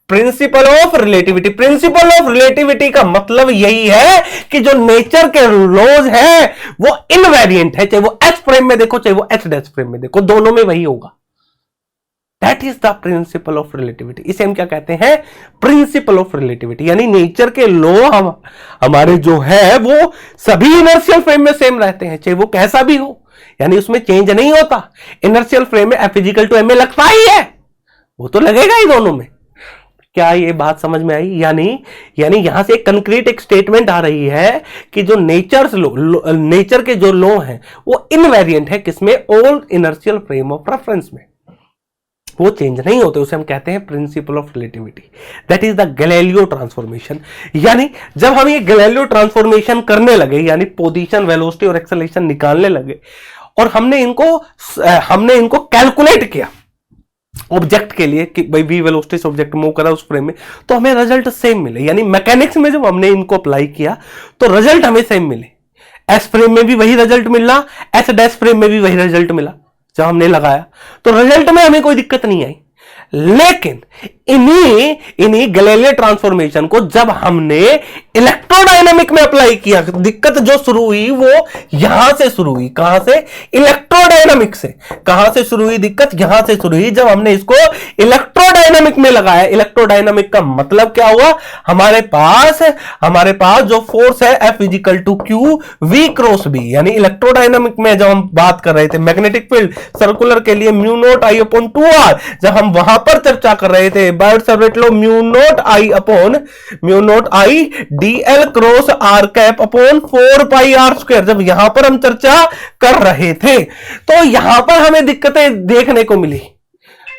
Principle of relativity का मतलब यही है कि जो नेचर के लॉज है वो इनवेरिएंट है, चाहे वो एस फ्रेम में देखो चाहे वो एस डैश फ्रेम में देखो, दोनों में वही होगा। That is the principle of relativity. इसे हम क्या कहते हैं, प्रिंसिपल ऑफ रिलेटिविटी। यानी नेचर के लॉ हमारे जो है वो सभी इनर्शियल फ्रेम में सेम रहते हैं, चाहे वो कैसा भी हो, यानी उसमें चेंज नहीं होता। इनर्शियल फ्रेम में F is equal to M a लगता ही है, वो तो लगेगा ही दोनों में। क्या ये बात समझ में आई? यानी यहां से एक कंक्रीट एक स्टेटमेंट आ रही है कि जो नेचर के जो लॉ हैं वो इनवेरिएंट है, किसमें, all inertial frame of reference में, वो चेंज नहीं होते। उसे हम कहते हैं principle of relativity. That is the Galileo transformation. यानी जब हम ये गैलीलियो ट्रांसफॉर्मेशन करने लगे, यानी पोजीशन, वेलोसिटी और एक्सेलरेशन निकालने लगे और हमने इनको कैलकुलेट किया ऑब्जेक्ट के लिए कि भाई वी वेलोसिटी से ऑब्जेक्ट मूव करा उस फ्रेम में, तो हमें रिजल्ट सेम मिले। यानी मैकेनिक्स में जब हमने इनको अप्लाई किया तो रिजल्ट हमें सेम मिले। एस फ्रेम में भी वही रिजल्ट मिला, एस डैश फ्रेम में भी वही रिजल्ट मिला। जब हमने लगाया तो रिजल्ट में हमें कोई दिक्कत नहीं आई, लेकिन इन्हीं गैलीलियो ट्रांसफॉर्मेशन को जब हमने इलेक्ट्रोडायनामिक में अप्लाई किया, दिक्कत जो शुरू हुई वो यहां से शुरू हुई। कहां से? इलेक्ट्रोडायनामिक से। कहां से शुरू हुई दिक्कत? यहां से शुरू हुई जब हमने इसको इलेक्ट्रोडायनामिक में लगाया। इलेक्ट्रोडायनामिक का मतलब क्या हुआ, हमारे पास जो फोर्स है F is equal to q v cross B, यानी इलेक्ट्रोडायनामिक में जब हम बात कर रहे थे मैग्नेटिक फील्ड सर्कुलर के लिए म्यू नॉट आई अपॉन 2r, जब हम वहां पर चर्चा कर रहे थे Biot Savart law mu naught I dl cross r cap upon 4 pi r square, जब यहां पर हम चर्चा कर रहे थे तो यहां पर हमें दिक्कतें देखने को मिली।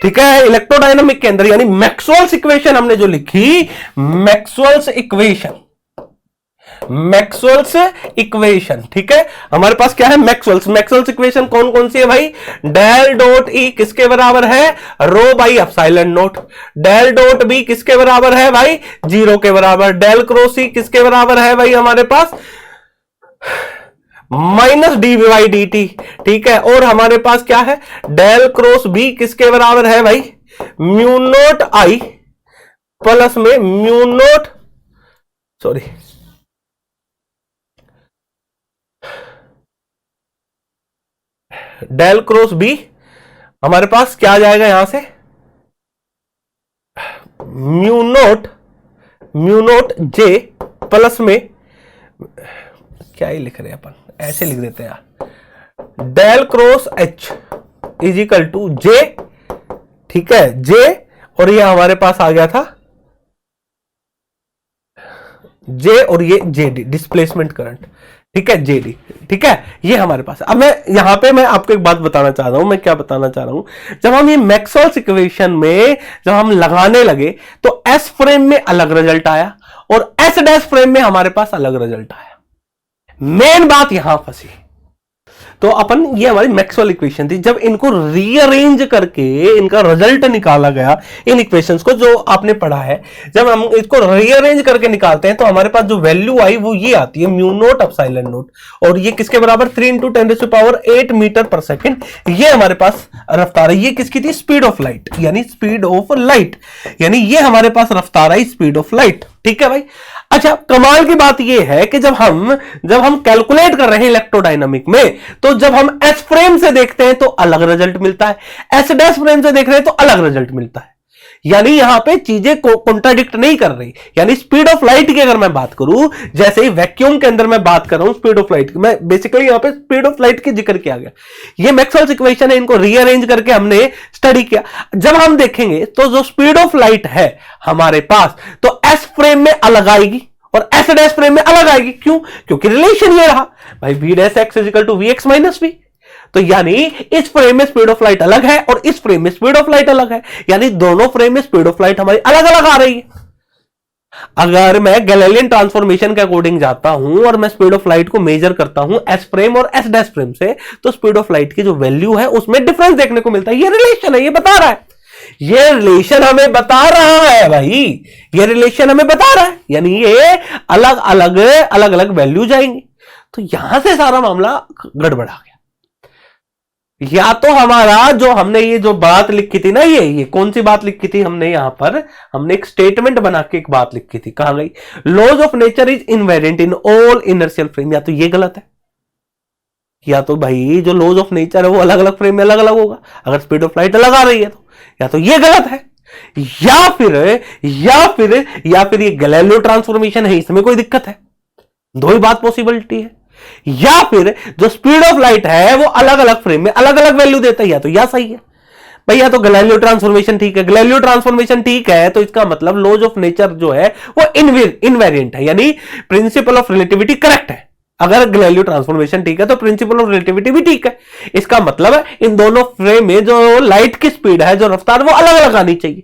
ठीक है, इलेक्ट्रोडायनामिक के अंदर, यानी मैक्सवेल्स इक्वेशन हमने जो लिखी, मैक्सवेल्स इक्वेशन, ठीक है, हमारे पास क्या है, मैक्सवेल्स इक्वेशन कौन कौन सी है भाई? डेल डॉट ई किसके बराबर है? Rho by epsilon naught. Del dot B किसके बराबर है भाई? 0 के बराबर। डेल क्रॉस ई किसके बराबर है भाई? हमारे पास minus D by D T. ठीक है, और हमारे पास क्या है? डेल क्रॉस बी किसके बराबर है भाई? म्यू नॉट आई प्लस में mu naught, sorry, del cross B हमारे पास क्या आ जाएगा यहां से? म्यू नॉट जे प्लस में, क्या ही लिख रहे हैं अपन, ऐसे लिख देते हैं यार, del cross H is equal to J. ठीक है, जे, और ये हमारे पास आ गया था जे, और ये जेडी डिस्प्लेसमेंट करंट। ठीक है, जेडी। ठीक है, ये हमारे पास। अब मैं आपको एक बात बताना चाह रहा हूं। मैं क्या बताना चाह रहा हूं, जब हम ये मैक्सवेल्स इक्वेशन में जब हम लगाने लगे तो एस फ्रेम में अलग रिजल्ट आया और एस डैश फ्रेम में हमारे पास अलग रिजल्ट आया। मेन बात यहां फंसी। तो अपन, ये हमारी मैक्सवेल इक्वेशन थी। जब इनको रीअरेंज करके इनका रिजल्ट निकाला गया, इन इक्वेशंस को जो आपने पढ़ा है, जब हम इसको रीअरेंज करके निकालते हैं तो हमारे पास जो वैल्यू आई वो ये आती है म्यू नॉट एप्सिलॉन नॉट, और ये किसके बराबर 3 × 10⁸ मीटर पर सेकेंड। ये हमारे पास रफ्तार है, ये किसकी थी? स्पीड ऑफ लाइट, यानी स्पीड ऑफ लाइट, यानी ये हमारे पास रफ्तार आई स्पीड ऑफ लाइट। ठीक है भाई। अच्छा, कमाल की बात यह है कि जब हम कैलकुलेट कर रहे हैं इलेक्ट्रोडायनामिक में, तो जब हम एस फ्रेम से देखते हैं तो अलग रिजल्ट मिलता है, एस डैश फ्रेम से देख रहे हैं तो अलग रिजल्ट मिलता है। यानी यहां पे चीजें कॉन्ट्राडिक्ट नहीं कर रही। यानी स्पीड ऑफ लाइट की अगर मैं बात करूं, जैसे ही वैक्यूम के अंदर मैं बात कर रहा हूं स्पीड ऑफ लाइट की, मैं बेसिकली यहां पे स्पीड ऑफ लाइट की जिक्र किया गया। ये मैक्सवेल्स इक्वेशन है, इनको रीअरेंज करके हमने स्टडी किया। जब हम देखेंगे तो जो स्पीड ऑफ लाइट है हमारे पास, तो एस फ्रेम में अलग आएगी और एस डैश फ्रेम में अलग आएगी। क्यों? क्योंकि रिलेशन ये रहा भाई, v dash x is equal to v x minus v. तो यानी इस फ्रेम में स्पीड ऑफ लाइट अलग है और इस फ्रेम में स्पीड ऑफ लाइट अलग है, यानी दोनों फ्रेम में स्पीड ऑफ लाइट हमारी अलग अलग आ रही है। अगर मैं गैलीलियन ट्रांसफॉर्मेशन के अकॉर्डिंग जाता हूं और मैं स्पीड ऑफ लाइट को मेजर करता हूं एस फ्रेम और एस डैश फ्रेम से, तो स्पीड ऑफ लाइट की जो वैल्यू है उसमें डिफरेंस देखने को मिलता है। ये रिलेशन है, ये बता रहा है, ये रिलेशन हमें बता रहा है भाई, ये रिलेशन हमें बता रहा है, यानी ये अलग अलग वैल्यू जाएंगी। तो यहां से सारा मामला गड़बड़ा गया। या तो हमारा जो हमने ये जो बात लिखी थी ना, ये कौन सी बात लिखी थी हमने? यहां पर हमने एक स्टेटमेंट बना के एक बात लिखी थी, कहां गई? Laws of nature is invariant in all inertial frame. या तो ये गलत है, या तो भाई जो लॉज ऑफ नेचर है वो अलग अलग फ्रेम में अलग अलग होगा, अगर स्पीड ऑफ लाइट अलग आ रही है तो। या तो ये गलत है, या फिर ये गैलीलियो ट्रांसफॉर्मेशन है, इसमें कोई दिक्कत है। दो ही बात पॉसिबिलिटी है। या फिर जो स्पीड ऑफ लाइट है वो अलग अलग फ्रेम में अलग अलग वैल्यू देता है, या तो यह सही है भाई, या तो गैलीलियो ट्रांसफॉर्मेशन ठीक है। गैलीलियो ट्रांसफॉर्मेशन ठीक है तो इसका मतलब लॉज ऑफ नेचर जो है वो इनवेरिएंट है, यानी प्रिंसिपल ऑफ रिलेटिविटी करेक्ट है। अगर गैलीलियो ट्रांसफॉर्मेशन ठीक है तो प्रिंसिपल ऑफ रिलेटिविटी भी ठीक है। इसका मतलब है इन दोनों फ्रेम में जो लाइट की स्पीड है, जो रफ्तार, वो अलग अलग आनी चाहिए।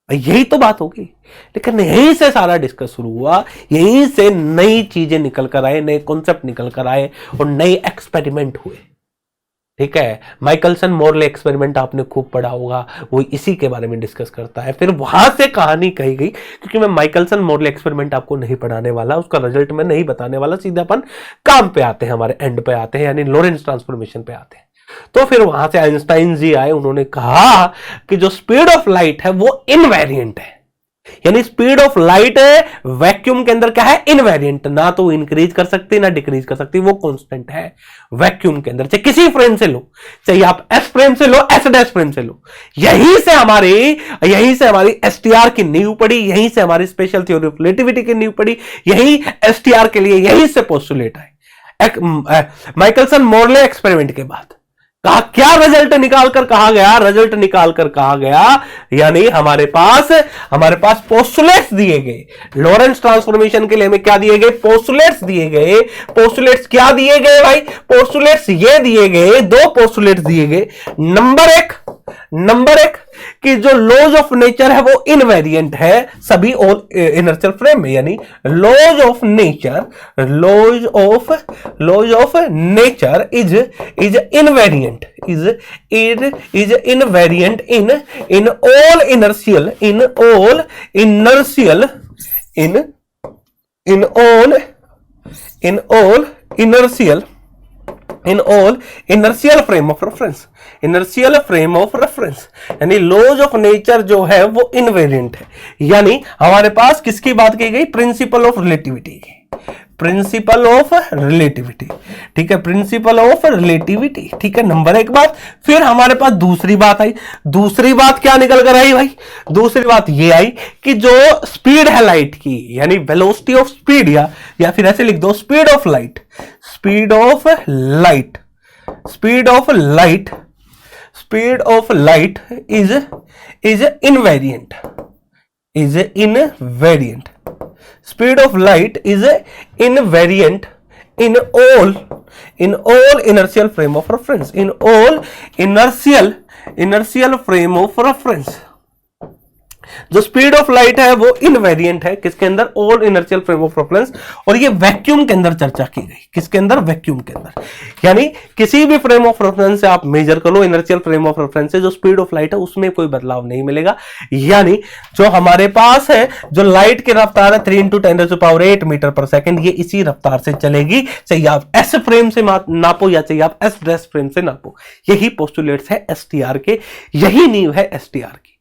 यही तो बात होगी। लेकिन यहीं से सारा डिस्कस शुरू हुआ, यहीं से नई चीजें निकल कर आए, नए कॉन्सेप्ट निकल कर आए और नए एक्सपेरिमेंट हुए। ठीक है, माइकलसन मोरले एक्सपेरिमेंट आपने खूब पढ़ा होगा, वो इसी के बारे में डिस्कस करता है। फिर वहां से कहानी कही गई, क्योंकि मैं माइकलसन मोरले एक्सपेरिमेंट आपको नहीं पढ़ाने वाला, उसका रिजल्ट मैं नहीं बताने वाला, सीधे अपन काम पे आते हैं, हमारे एंड पे आते हैं, यानी लॉरेंस ट्रांसफॉर्मेशन पे आते हैं। तो फिर वहां से आइंस्टाइन जी आए, उन्होंने कहा कि जो स्पीड ऑफ लाइट है वो इनवेरिएंट है, यानी स्पीड ऑफ लाइट वैक्यूम के अंदर क्या है? इनवेरिएंट, ना तो इंक्रीज कर सकती ना डिक्रीज कर सकती, वो कांस्टेंट है वैक्यूम के अंदर, चाहे किसी फ्रेम से लो, चाहे आप एस फ्रेम से लो, एस डैश फ्रेम से लो। यहीं से हमारी एसटीआर की नींव पड़ी, यहीं से हमारी स्पेशल थ्योरी ऑफ रिलेटिविटी की नींव पड़ी, यही एसटीआर के लिए यहीं से पोस्टुलेट है। माइकलसन मोरले एक्सपेरिमेंट के बाद क्या रिजल्ट निकाल कर कहा गया, यानी हमारे पास पोस्टुलेट्स दिए गए। लॉरेंस ट्रांसफॉर्मेशन के लिए हमें क्या दिए गए? पोस्टुलेट्स दिए गए। पोस्टुलेट्स क्या दिए गए भाई? पोस्टुलेट्स ये दिए गए, दो पोस्टुलेट्स दिए गए। नंबर एक कि जो लॉज ऑफ नेचर है वो इनवेरिएंट है सभी ऑल इनर्शियल फ्रेम में, यानी laws of nature is invariant in all inertial frame of reference, यानी लॉज ऑफ नेचर जो है वो इनवेरिएंट है। यानी हमारे पास किसकी बात की गई? प्रिंसिपल ऑफ रिलेटिविटी की, प्रिंसिपल ऑफ रिलेटिविटी। ठीक है, प्रिंसिपल ऑफ रिलेटिविटी। ठीक है, नंबर एक बात। फिर हमारे पास दूसरी बात आई। दूसरी बात क्या निकल कर आई भाई? दूसरी बात ये आई कि जो स्पीड है लाइट की, यानी वेलोसिटी ऑफ स्पीड, या फिर ऐसे लिख दो speed of light is invariant. Speed of light is invariant in all inertial frame of reference. In all inertial frame of reference. जो स्पीड ऑफ लाइट है वो इनवेरिएंट है किसके अंदर, all inertial frame of reference, और ये vacuum के अंदर चर्चा की गई, किसके अंदर, वैक्यूम के अंदर। यानी किसी भी फ्रेम ऑफ रेफरेंस से आप मेजर कर लो, इनर्शियल फ्रेम ऑफ रेफरेंस से जो स्पीड ऑफ लाइट है उसमें कोई बदलाव नहीं मिलेगा। यानी जो हमारे पास है, जो लाइट की रफ्तार है 3 × 10⁸ मीटर पर सेकेंड, ये इसी रफ्तार से चलेगी, चाहे आप एस फ्रेम से नापो या चाहे आप एस डैश फ्रेम से नापो। यही पोस्टुलेट्स है एसटीआर के, यही नींव है एसटीआर की,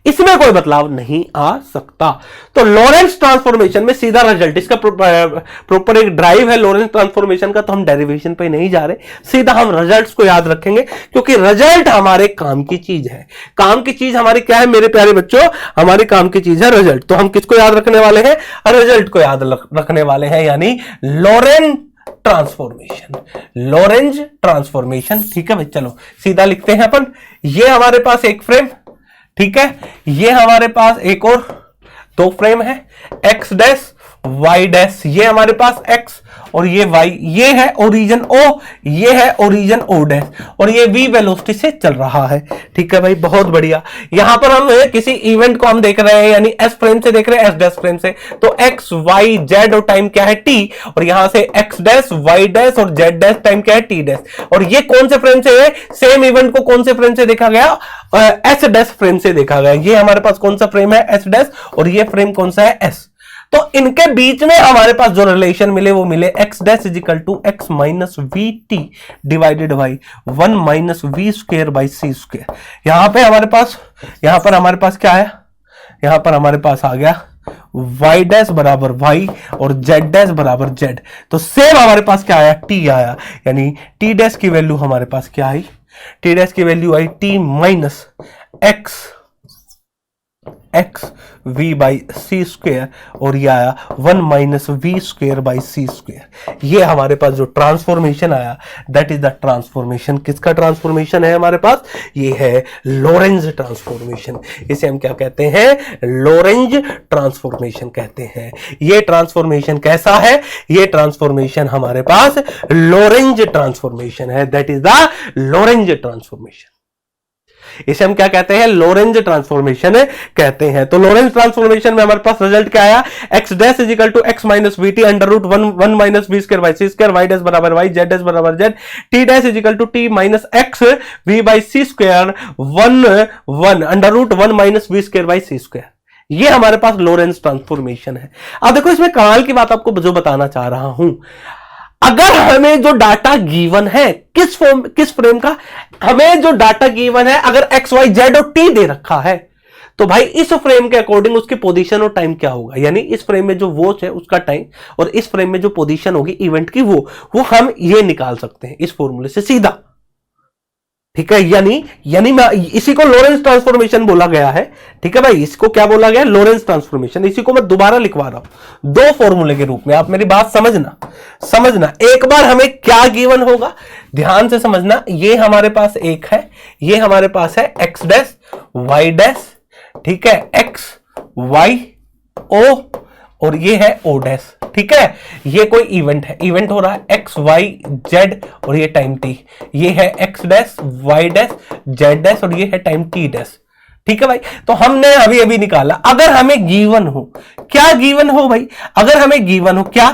इसमें कोई बदलाव नहीं आ सकता। तो लॉरेंस ट्रांसफॉर्मेशन में सीधा रिजल्ट, इसका प्रॉपर एक ड्राइव है लॉरेंस ट्रांसफॉर्मेशन का, तो हम डेरिवेशन पे नहीं जा रहे, सीधा हम रिजल्ट्स को याद रखेंगे, क्योंकि रिजल्ट हमारे काम की चीज है। काम की चीज हमारी क्या है मेरे प्यारे बच्चों, हमारी काम की चीज है रिजल्ट। तो हम किसको याद रखने वाले हैं, रिजल्ट को याद रखने वाले हैं, यानी लॉरेंस ट्रांसफॉर्मेशन, लॉरेंज ट्रांसफॉर्मेशन। ठीक है भाई, चलो सीधा लिखते हैं अपन। ये हमारे पास एक फ्रेम, ठीक है, ये हमारे पास एक और 2 फ्रेम है, एक्स डैश वाई डैश, ये हमारे पास एक्स और ये वाई, ये है ओरिजिन ओ, ये है ओरिजिन ओ डैश, और ये वी वेलोसिटी से चल रहा है। ठीक है भाई, बहुत बढ़िया। यहां पर हम किसी इवेंट को हम देख रहे हैं, यानी एस फ्रेम से देख रहे हैं, एस डैश फ्रेम से, तो एक्स वाई जेड और टाइम क्या है टी, और यहां से एक्स डैश वाई डैश और जेड डैश टाइम क्या है टी डैश। और ये कौन से फ्रेम से है, सेम इवेंट को कौन से फ्रेम से देखा गया, एस डैश फ्रेम से देखा गया। ये हमारे पास कौन सा फ्रेम है, एस डैश, और ये फ्रेम कौन सा है, एस। तो इनके बीच में हमारे पास जो रिलेशन मिले वो मिले x dash is equal to x minus we t divided by 1 minus we square by C square. यहां पर हमारे पास क्या है, यहां पर हमारे पास आ गया y डैश बराबर y और z डैश बराबर z। तो सेम हमारे पास क्या आया, t आया, यानी t डैश की वैल्यू हमारे पास क्या आई, t डैश की वैल्यू आई t minus x we by c square, और ये आया 1 minus v square by c square. ये हमारे पास जो ट्रांसफॉर्मेशन आया, दैट इज द ट्रांसफॉर्मेशन। किसका ट्रांसफॉर्मेशन है हमारे पास, ये है लॉरेंज ट्रांसफॉर्मेशन। इसे हम क्या कहते हैं, लॉरेंज ट्रांसफॉर्मेशन कहते हैं। ये ट्रांसफॉर्मेशन कैसा है, ये ट्रांसफॉर्मेशन हमारे पास लॉरेंज ट्रांसफॉर्मेशन है, that is the Lorentz transformation. इसे हम क्या कहते हैं, लॉरेंज ट्रांसफॉर्मेशन कहते हैं। तो लॉरेंज ट्रांसफॉर्मेशन में हमारे पास रिजल्ट क्या आया, x dash is equal to x minus we t under root 1 minus we square by C square, y dash बराबर वाई, जेड डैश बराबर z, t dash is equal to t minus x we by C square 1 under root 1 minus we square by C square. ये हमारे पास Lorentz transformation है। अब देखो इसमें कमाल की बात आपको जो बताना चाह रहा हूं, अगर हमें जो डाटा गिवन है किस फ्रेम का, हमें जो डाटा गिवन है अगर एक्स वाई जेड और टी दे रखा है, तो भाई इस फ्रेम के अकॉर्डिंग उसकी पोजीशन और टाइम क्या होगा, यानी इस फ्रेम में जो वॉच है उसका टाइम और इस फ्रेम में जो पोजीशन होगी इवेंट की वो हम ये निकाल सकते हैं इस फॉर्मूले से सीधा। ठीक है, यानी मैं इसी को लॉरेंज ट्रांसफॉर्मेशन बोला गया है। ठीक है भाई, इसको क्या बोला गया, लॉरेंज ट्रांसफॉर्मेशन। इसी को मैं दोबारा लिखवा रहा हूं 2 फॉर्मूले के रूप में, आप मेरी बात समझना। एक बार हमें क्या गिवन होगा, ध्यान से समझना। ये हमारे पास एक है, ये हमारे पास है एक्स डैश वाई डैश, ठीक है, एक्स वाई ओ, और ये है ओ डैश। ठीक है, ये कोई इवेंट हो रहा है एक्स वाई जेड और ये टाइम टी, ये है x dash y dash z dash और ये है टाइम टी डैश। ठीक है भाई, तो हमने अभी निकाला। अगर हमें गिवन हो, क्या गिवन हो भाई, अगर हमें गिवन हो क्या,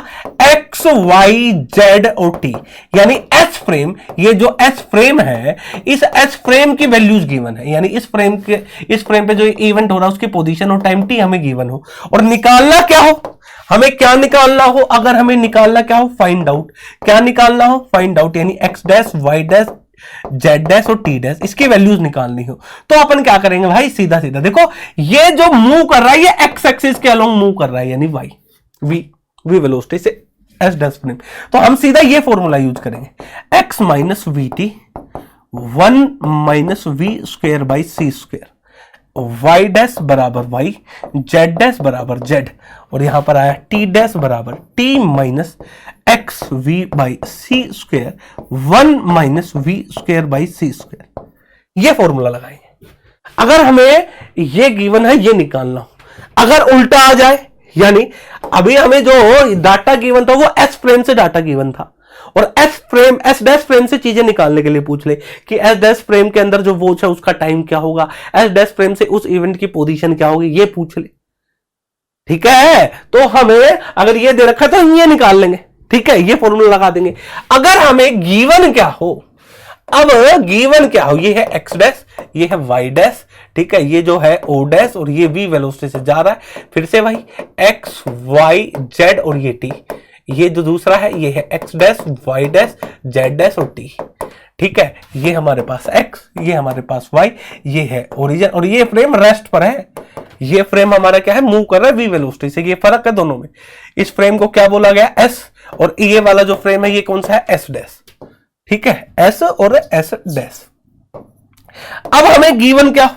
एक्स वाई जेड और टी, यानी एस फ्रेम, ये जो एस फ्रेम है, इस एस फ्रेम की वैल्यूज गिवन है, यानी इस फ्रेम पे जो इवेंट हो रहा है उसकी पोजीशन और टाइम टी हमें गिवन हो, और निकालना क्या हो, हमें क्या निकालना हो, अगर हमें निकालना क्या हो, फाइंड आउट। क्या निकालना हो, फाइंड आउट, यानी x dash y dash z dash और टी डैश, इसकी वैल्यूज निकालनी हो। तो अपन क्या करेंगे भाई, सीधा देखो, ये जो मूव कर रहा है ये एक्स एक्सिस के अलोंग मूव कर रहा है, यानी वाई वी वेलोसिटी से एस डैश फ्रेम। तो हम सीधा ये फॉर्मूला यूज करेंगे, x minus we t 1 minus we square by C square, y dash बराबर वाई, जेड डैश बराबर जेड, और यहां पर आया टी डैश बराबर t minus x we by C square 1 minus we square by C square. ये formula लगाएंगे। अगर हमें ये गिवन है, ये निकालना हो, अगर उल्टा आ जाए, यानी अभी हमें जो डाटा गिवन था वो एस फ्रेम से डाटा गिवन था, और एस डैश फ्रेम से चीजें निकालने के लिए पूछ ले कि एस डैश फ्रेम के अंदर जो वॉच है उसका टाइम क्या होगा, एस डैश फ्रेम से उस इवेंट की पोजीशन क्या होगी, ये पूछ ले। ठीक है, तो हमें अगर ये दे रखा है तो ये निकाल लेंगे। ठीक है, ये फॉर्मूला लगा देंगे। अगर हमें गिवन क्या हो, अब गिवन क्या हो, ये है एक्स डैश, ये है वाई डैश, ठीक है, ये जो है ओ डैश और ये वी वेलोसिटी से जा रहा है। फिर से भाई एक्स वाई जेड और ये टी, ये जो दूसरा है ये है x dash y dash z dash और टी। ठीक है, ये हमारे पास एक्स, ये हमारे पास वाई, ये है ओरिजिन और ये फ्रेम रेस्ट पर है। ये फ्रेम हमारा क्या है, मूव कर रहा है वी वेलोसिटी से। ये फर्क है दोनों में। इस फ्रेम को क्या बोला गया, एस, और ये वाला जो फ्रेम है ये कौन सा है, एस डैश। ठीक है, एस और एस डैश। अब हमें गिवन क्या,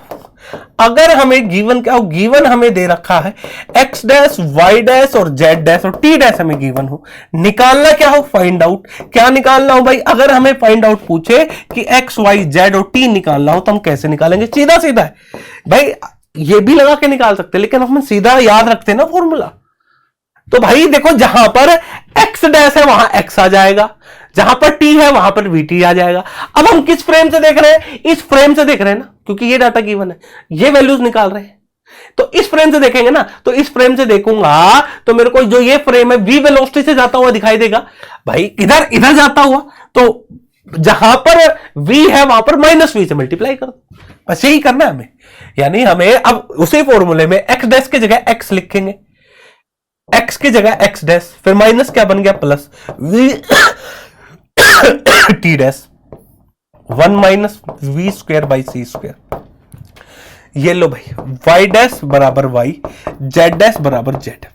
अगर हमें गिवन क्या हो, गिवन हमें दे रखा है एक्स डैश वाई डैश और जेड डैश और टी डैश हमें गिवन हो, निकालना क्या हो, फाइंड आउट। क्या निकालना हो भाई, अगर हमें फाइंड आउट पूछे कि एक्स वाई जेड और टी निकालना हो तो हम कैसे निकालेंगे, सीधा सीधा है भाई, ये भी लगा के निकाल सकते हैं लेकिन हम सीधा याद रखते हैं ना फॉर्मूला। तो भाई देखो, जहां पर एक्स डैश है वहां एक्स आ जाएगा, जहां पर टी है वहां पर वीटी आ जाएगा। अब हम किस फ्रेम से देख रहे हैं, इस फ्रेम से देख रहे हैं ना, क्योंकि ये डाटा गिवन है, ये वैल्यूज निकाल रहे हैं। तो इस फ्रेम से देखेंगे ना, तो इस फ्रेम से देखूंगा तो मेरे को जो ये फ्रेम है वी वेलोसिटी से जाता हुआ दिखाई देगा। भाई इधर इधर जाता हुआ, तो जहां पर v है वहां पर माइनस वी से मल्टीप्लाई कर दो, बस यही करना है हमें। यानी हमें अब उसी फॉर्मूले में एक्स डैश की जगह एक्स लिखेंगे, एक्स की जगह एक्स डैश, फिर माइनस क्या बन गया, plus v t dash 1 minus we square by C square. ये लो भाई, वाई डैश बराबर वाई, जेड डैश बराबर जेड।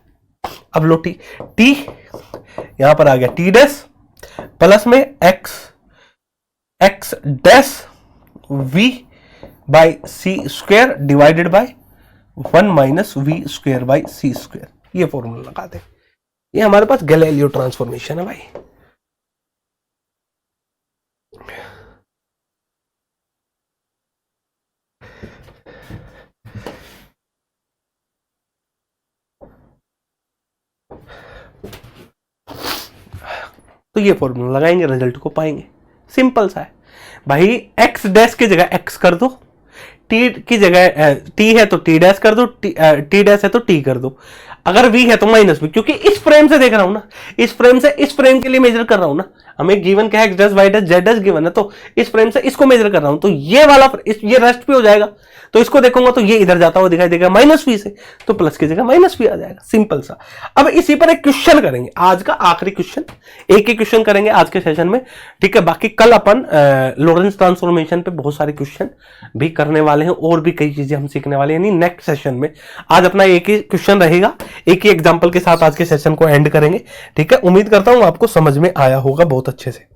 अब लो टी, टी यहां पर आ गया टी डैश प्लस में x, x dash v by C square divided by 1 minus we square by C square. ये फॉर्मूला लगा दे। ये हमारे पास गैलीलियो ट्रांसफॉर्मेशन है भाई। तो ये फॉर्मूला लगाएंगे, रिजल्ट को पाएंगे। सिंपल सा है भाई, एक्स डैश की जगह एक्स कर दो, टी की जगह टी है तो टी डैश कर दो, टी डैश है तो टी कर दो, अगर वी है तो माइनस वी, क्योंकि इस फ्रेम से देख रहा हूं ना, इस फ्रेम से इस फ्रेम के लिए मेजर कर रहा हूं ना। हमें गिवन क्या है, x dash y dash z dash given है, तो इस फ्रेम से इसको मेजर कर रहा हूं, तो ये वाला ये रेस्ट भी हो जाएगा। तो इसको देखूंगा तो ये इधर जाता हुआ दिखाई देगा माइनस वी से, तो प्लस की जगह माइनस वी आ जाएगा। सिंपल सा। अब इसी पर एक क्वेश्चन करेंगे, आज का आखिरी क्वेश्चन, एक ही क्वेश्चन करेंगे आज के सेशन में। ठीक है, बाकी कल अपन लॉरेंस ट्रांसफॉर्मेशन पे बहुत सारे क्वेश्चन भी करने वाले हैं और भी कई चीजें हम सीखने वाले हैं, यानी नेक्स्ट सेशन में। आज अपना एक ही क्वेश्चन रहेगा, एक ही एग्जांपल के साथ आज के सेशन को एंड करेंगे। ठीक है, उम्मीद करता हूं आपको समझ में आया होगा बहुत अच्छे से।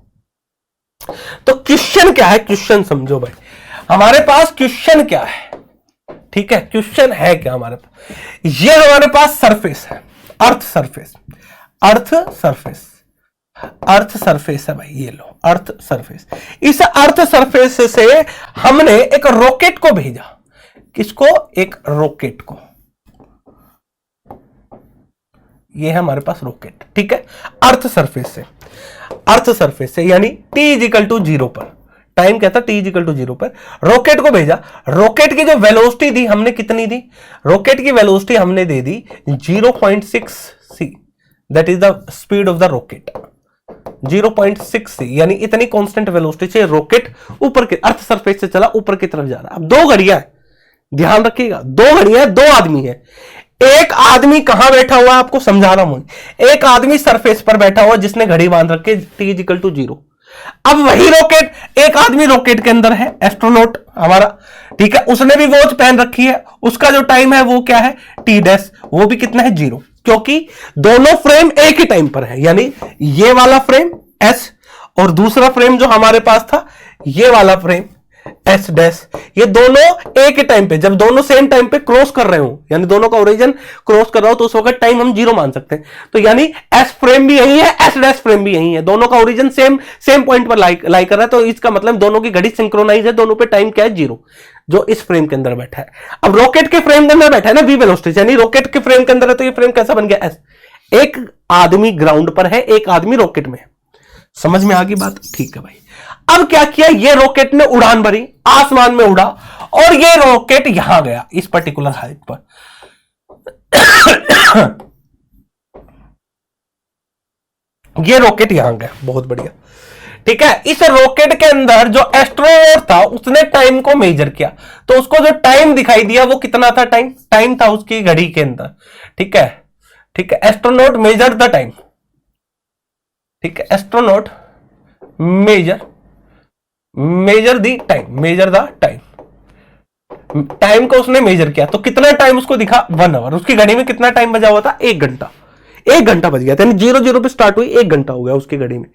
तो क्वेश्चन क्या है, क्वेश्चन समझो भाई, हमारे पास क्वेश्चन क्या है। ठीक है, क्वेश्चन है क्या हमारे पास, ये हमारे पास सरफेस है, earth surface, earth surface, earth surface है भाई, ये लो अर्थ सरफेस। इस अर्थ सरफेस से हमने एक रॉकेट को भेजा, किसको, एक रॉकेट को, ये है हमारे पास रॉकेट। ठीक है, अर्थ सरफेस से, अर्थ सरफेस से यानी t इजिकल टू 0 पर, टाइम क्या था, t इजिकल टू 0 पर रॉकेट को भेजा। रॉकेट की जो वेलोसिटी दी हमने, कितनी दी, रॉकेट की वेलोसिटी हमने दे दी 0.6 c, that is the speed of the rocket, 0.6 c, यानी इतनी कांस्टेंट वेलोसिटी से रॉकेट ऊपर के अर्थ सरफेस से चला, ऊपर की तरफ जा रहा है। अब दो घड़ियां है, ध्यान रखिएगा, दो घड़ियां है, दो आदमी है। एक आदमी कहां बैठा हुआ है, आपको समझा रहा हूं, एक आदमी सरफेस पर बैठा हुआ जिसने घड़ी बांध रखी t इजिकल टू 0। अब वही रॉकेट, एक आदमी रॉकेट के अंदर है, एस्ट्रोनॉट हमारा, ठीक है, उसने भी वॉच पहन रखी है, उसका जो टाइम है वो क्या है, टी डैश, वो भी कितना है, 0, क्योंकि दोनों फ्रेम एक ही टाइम पर है। यानी ये वाला फ्रेम एस और दूसरा फ्रेम जो हमारे पास था ये वाला फ्रेम एस डैश, ये दोनों एक ही टाइम पे, जब दोनों सेम टाइम पे क्रॉस कर रहे हो, यानी दोनों का ओरिजिन क्रॉस कर रहा हो, तो उस वक्त टाइम हम 0 मान सकते हैं। तो यानी एस फ्रेम भी यही है, एस डैश फ्रेम भी यही है, दोनों का ओरिजिन सेम पॉइंट पर लाई कर रहा है, तो इसका मतलब दोनों की घड़ी सिंक्रोनाइज है, दोनों पे टाइम क्या है, 0, जो इस फ्रेम के अंदर बैठा है। अब रॉकेट के फ्रेम के अंदर बैठा है ना वी वेलोसिटी, यानी रॉकेट के फ्रेम के अंदर है, तो ये फ्रेम कैसा बन गया, एस। एक आदमी ग्राउंड पर है, एक आदमी रॉकेट में है, समझ में आ गई बात? ठीक है भाई। अब क्या किया, ये रॉकेट ने उड़ान भरी, आसमान में उड़ा और ये रॉकेट यहां गया इस पर्टिकुलर हाइट पर। ये रॉकेट यहां गया, बहुत बढ़िया। ठीक है, इस रॉकेट के अंदर जो एस्ट्रोनॉट था उसने टाइम को मेजर किया, तो उसको जो टाइम दिखाई दिया वो कितना था, टाइम था उसकी घड़ी के अंदर। ठीक है, ठीक है, एस्ट्रोनॉट मेजर द टाइम। ठीक है, astronaut measure the time, time को उसने मेजर किया, तो कितना टाइम उसको दिखा, 1 आवर। उसकी घड़ी में कितना टाइम बजा हुआ था, 1 घंटा। 1 घंटा बज गया, यानी 00 पे स्टार्ट हुई, 1 घंटा हो गया उसकी घड़ी में।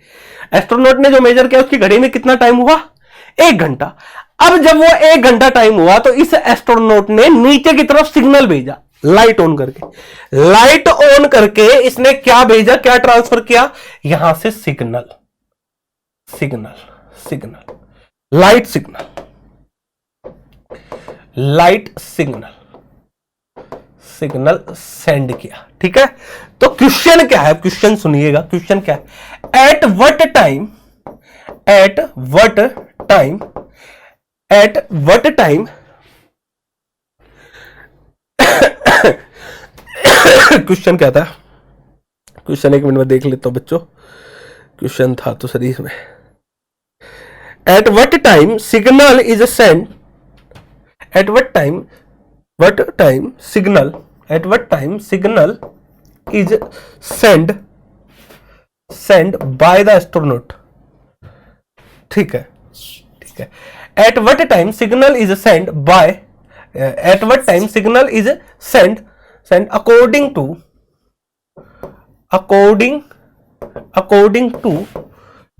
एस्ट्रोनॉट ने जो मेजर किया उसकी घड़ी में कितना टाइम हुआ, 1 घंटा। अब जब वो 1 घंटा टाइम हुआ तो इस एस्ट्रोनॉट ने नीचे की तरफ सिग्नल भेजा, लाइट ऑन करके इसने क्या भेजा, क्या ट्रांसफर किया, यहां से सिग्नल लाइट सिग्नल सेंड किया। ठीक है, तो क्वेश्चन क्या है, क्वेश्चन सुनिएगा, क्वेश्चन क्या है, एट व्हाट टाइम क्वेश्चन क्या था, क्वेश्चन 1 मिनट में देख लेता हूं बच्चों, क्वेश्चन था तो सही इसमें, eight what time signal is send, at what time signal is sent by the astronaut। ठीक है, at what time signal is sent according to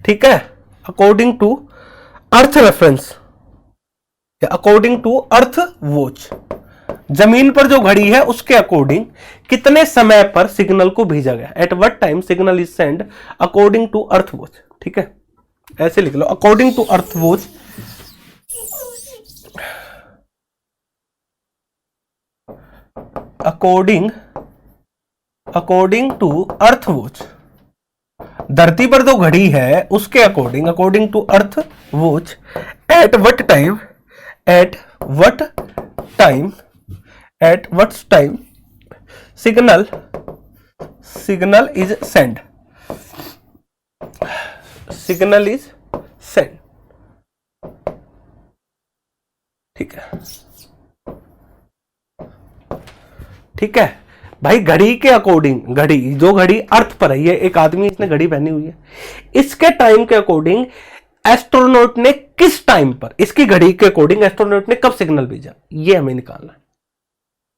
ठीक है, according to earth reference, according to earth watch, जमीन पर जो घड़ी है उसके अकॉर्डिंग कितने समय पर सिग्नल को भेजा गया, at what time signal is send according to earth watch. ठीक है, ऐसे लिख लो, according to earth watch, according to earth watch, धरती पर जो घड़ी है उसके according to earth watch, at what time signal is send, ठीक है भाई, घड़ी के अकॉर्डिंग, घड़ी अर्थ पर है, ये एक आदमी इसने घड़ी पहनी हुई है, इसके टाइम के अकॉर्डिंग एस्ट्रोनॉट ने किस टाइम पर, इसकी घड़ी के अकॉर्डिंग एस्ट्रोनॉट ने कब सिग्नल भेजा, ये हमें निकालना है।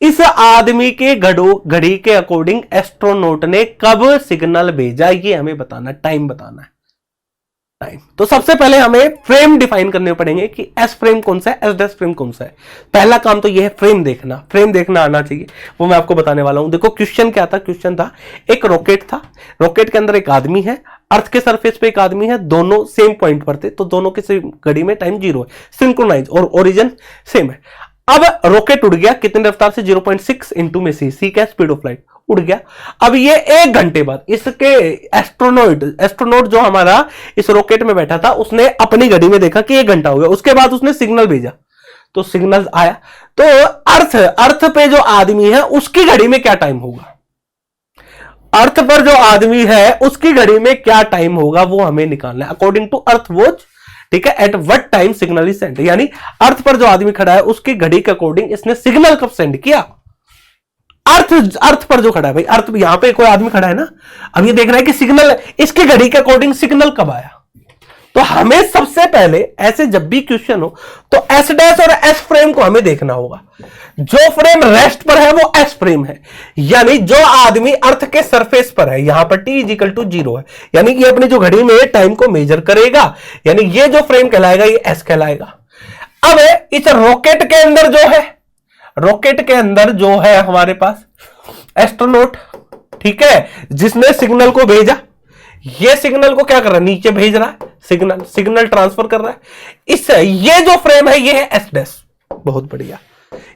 इस आदमी के घड़ी के अकॉर्डिंग एस्ट्रोनॉट ने कब सिग्नल भेजा, ये हमें बताना, टाइम बताना है, टाइम। तो सबसे पहले हमें फ्रेम डिफाइन करने पड़ेंगे कि एस फ्रेम कौन सा है, एस डैश फ्रेम कौन सा है। पहला काम तो यह है फ्रेम देखना आना चाहिए, वो मैं आपको बताने वाला हूं। देखो क्वेश्चन क्या था, क्वेश्चन था एक रॉकेट था, रॉकेट के अंदर एक आदमी है, अर्थ के सरफेस पे एक आदमी है, दोनों सेम पॉइंट पर थे, तो दोनों के घड़ी में टाइम 0 है, सिंक्रोनाइज और ओरिजिन सेम है। अब रॉकेट उड़ गया कितनी रफ्तार से, 0.6 इंटू में सी का स्पीड ऑफ लाइट, उड़ गया। अब ये 1 घंटे बाद इसके एस्ट्रोनॉट जो हमारा इस रॉकेट में बैठा था, उसने अपनी घड़ी में देखा कि 1 घंटा हो गया, उसके बाद उसने सिग्नल भेजा, तो सिग्नल आया, तो अर्थ पे जो आदमी है उसकी घड़ी में क्या टाइम होगा, अर्थ पर जो आदमी है उसकी घड़ी में क्या टाइम होगा, वो हमें निकालना है अकॉर्डिंग टू अर्थ वॉच। ठीक है, eight what time signal is send, यानी अर्थ पर जो आदमी खड़ा है उसकी घड़ी के अकॉर्डिंग इसने सिग्नल कब सेंड किया, अर्थ पर जो खड़ा है भाई, अर्थ यहां पे कोई आदमी खड़ा है ना, अब ये देख रहा है कि सिग्नल इसकी घड़ी के अकॉर्डिंग सिग्नल कब आया। तो हमें सबसे पहले ऐसे जब भी क्वेश्चन हो तो एस डैश और एस फ्रेम को हमें देखना होगा। जो फ्रेम रेस्ट पर है वो एस फ्रेम है, यानी जो आदमी अर्थ के सरफेस पर है, यहां पर t इज इक्वल टू 0 है, यानी ये अपनी जो घड़ी में टाइम को मेजर करेगा, यानी ये जो फ्रेम कहलाएगा ये एस कहलाएगा। अब इस रॉकेट के अंदर जो है हमारे पास एस्ट्रोनॉट, ठीक है, जिसने सिग्नल को भेजा, ये सिग्नल को क्या कर रहा है, नीचे भेज रहा है, सिग्नल ट्रांसफर कर रहा है। इससे ये जो फ्रेम है ये है एस डैश, बहुत बढ़िया,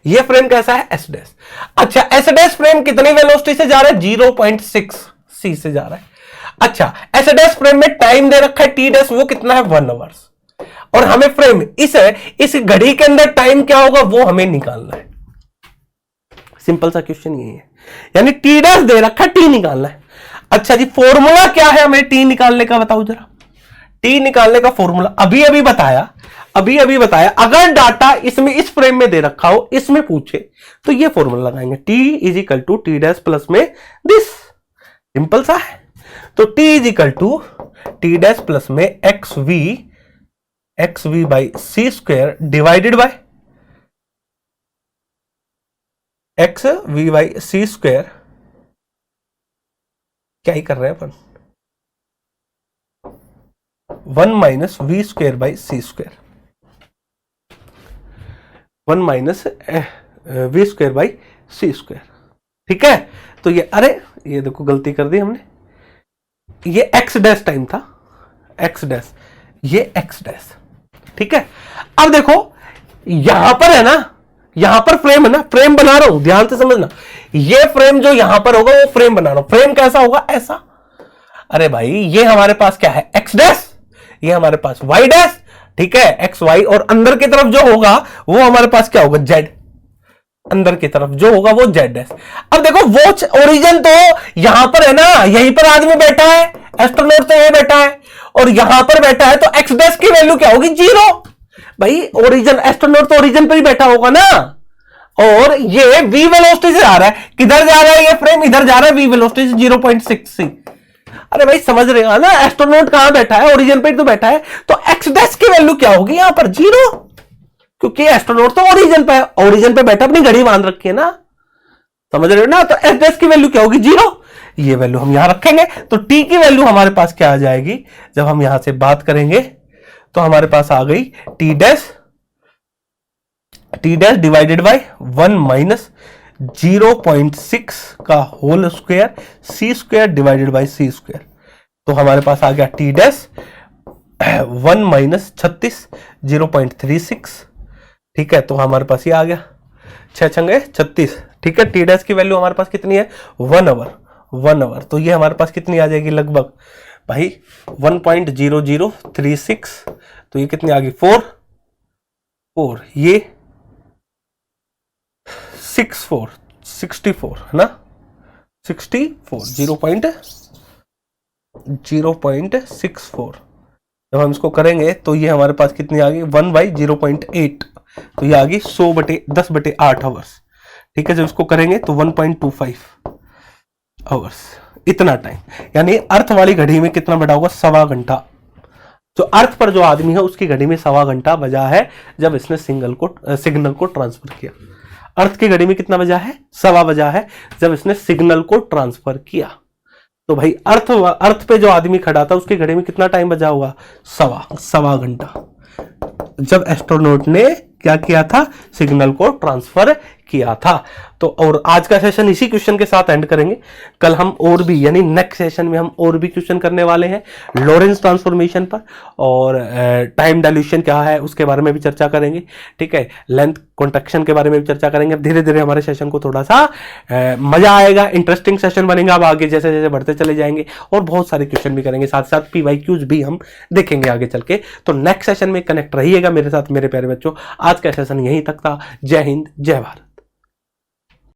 ये फ्रेम कैसा है, एस डैश। अच्छा, एस डैश फ्रेम कितनी वेलोसिटी से जा रहा है, 0.6 सी से जा रहा है। अच्छा, ऐसे डैश फ्रेम में टाइम दे रखा है टी डैश, वो कितना है 1 आवर्स, और हमें फ्रेम इस घड़ी के अंदर टाइम क्या होगा वो हमें निकालना है। सिंपल सा क्वेश्चन यही है, यानी टी डैश दे रखा, टी निकालना है। अच्छा जी, फॉर्मूला क्या है हमें टी निकालने का, बताओ जरा। टी निकालने का फॉर्मूला अभी अभी बताया, अगर डाटा इसमें इस फ्रेम में दे रखा हो, इसमें पूछे तो ये फॉर्मूला लगाएंगे, T is equal to T dash plus में दिस। सिंपल सा है। तो T is equal to T dash plus में X we by C square divided by X we by C square. क्या ही कर रहे हैं अपन, 1 minus we square by C square, 1 minus we square by C square. ठीक है, तो ये देखो गलती कर दी हमने, ये एक्स डैश टाइम था, एक्स डैश, ये एक्स डैश। ठीक है, अब देखो यहां पर है ना, यहां पर फ्रेम है ना, फ्रेम बना रहा हूं, ध्यान से समझना, ये फ्रेम जो यहां पर होगा वो फ्रेम बना रहा हूं। फ्रेम कैसा होगा, ऐसा। अरे भाई ये हमारे पास क्या है, एक्स डैश, ये हमारे पास वाई डैश। ठीक है, एक्स वाई, और अंदर की तरफ जो होगा वो हमारे पास क्या होगा, जेड। अंदर की तरफ जो होगा वो जेड डैश। अब देखो वो ओरिजिन तो यहां पर है ना, यहीं पर आदमी बैठा है, एस्ट्रोनॉट तो यही बैठा है, और यहां पर बैठा है, तो एक्स डैश की वैल्यू क्या होगी, 0। भाई ओरिजिन, एस्ट्रोनॉट तो ओरिजिन पर ही बैठा होगा ना, और ये वी वेलोसिटी से आ रहा है, किधर जा रहा है ये फ्रेम, इधर जा रहा है, वी वेलोसिटी से 0.6। अरे भाई समझ रहे हो ना, एस्ट्रोनॉट कहां बैठा है, ओरिजिन पे तो बैठा है, तो एक्स डैश की वैल्यू क्या होगी यहां पर, 0, क्योंकि एस्ट्रोनॉट तो ओरिजिन पे है, ओरिजिन पे बैठा, अपनी घड़ी बांध रखी है ना, समझ रहे हो ना। तो एक्स डैश की वैल्यू क्या होगी, 0। ये वैल्यू हम यहां रखेंगे, तो टी की वैल्यू हमारे पास क्या आ जाएगी, जब हम यहां से बात करेंगे तो हमारे पास आ गई t dash divided by 1 minus 0.6 का whole square c square divided by c square. तो हमारे पास आ गया टी डैश 1 माइनस 36 0.36। ठीक है, तो हमारे पास ये आ गया 6 छंगे 36। ठीक है, टी डैश की वैल्यू हमारे पास कितनी है, 1 आवर। तो ये हमारे पास कितनी आ जाएगी, लगभग भाई 1.0036। तो ये कितनी आ गई, 4, ये 64 है ना, 64 0.64। जब हम इसको करेंगे तो ये हमारे पास कितनी आ गई, 1/0.8। तो ये आ गई 100/10/8 आवर्स। ठीक है, जब इसको करेंगे तो 1.25 आवर्स, इतना टाइम। यानी अर्थ वाली घड़ी में कितना बजा होगा, 1.25 घंटा। जो अर्थ पर जो आदमी है उसकी घड़ी में 1.25 घंटा बजा है, जब इसने सिग्नल को ट्रांसफर किया। अर्थ की घड़ी में कितना बजा है, 1.25 बजा है, जब इसने सिग्नल को ट्रांसफर किया। तो भाई अर्थ पे जो आदमी खड़ा था उसकी घड़ी में कितना टाइम बजा होगा, 1.25 घंटा, जब एस्ट्रोनॉट ने क्या किया था, सिग्नल को ट्रांसफर किया था। तो और आज का सेशन इसी क्वेश्चन के साथ एंड करेंगे। कल हम और भी, यानी नेक्स्ट सेशन में हम और भी क्वेश्चन करने वाले हैं लॉरेंस ट्रांसफॉर्मेशन पर, और टाइम डायल्यूशन क्या है उसके बारे में भी चर्चा करेंगे। ठीक है, लेंथ कॉन्ट्रैक्शन के बारे में भी चर्चा करेंगे। धीरे धीरे हमारे सेशन को थोड़ा सा मजा आएगा, इंटरेस्टिंग सेशन बनेगा। अब आगे जैसे जैसे बढ़ते चले जाएंगे और बहुत सारे क्वेश्चन भी करेंगे, साथ साथ PYQs भी हम देखेंगे आगे चल के। तो नेक्स्ट सेशन में कनेक्ट रहिएगा मेरे साथ मेरे प्यारे बच्चों। आज का सेशन यहीं तक था। जय हिंद, जय भारत।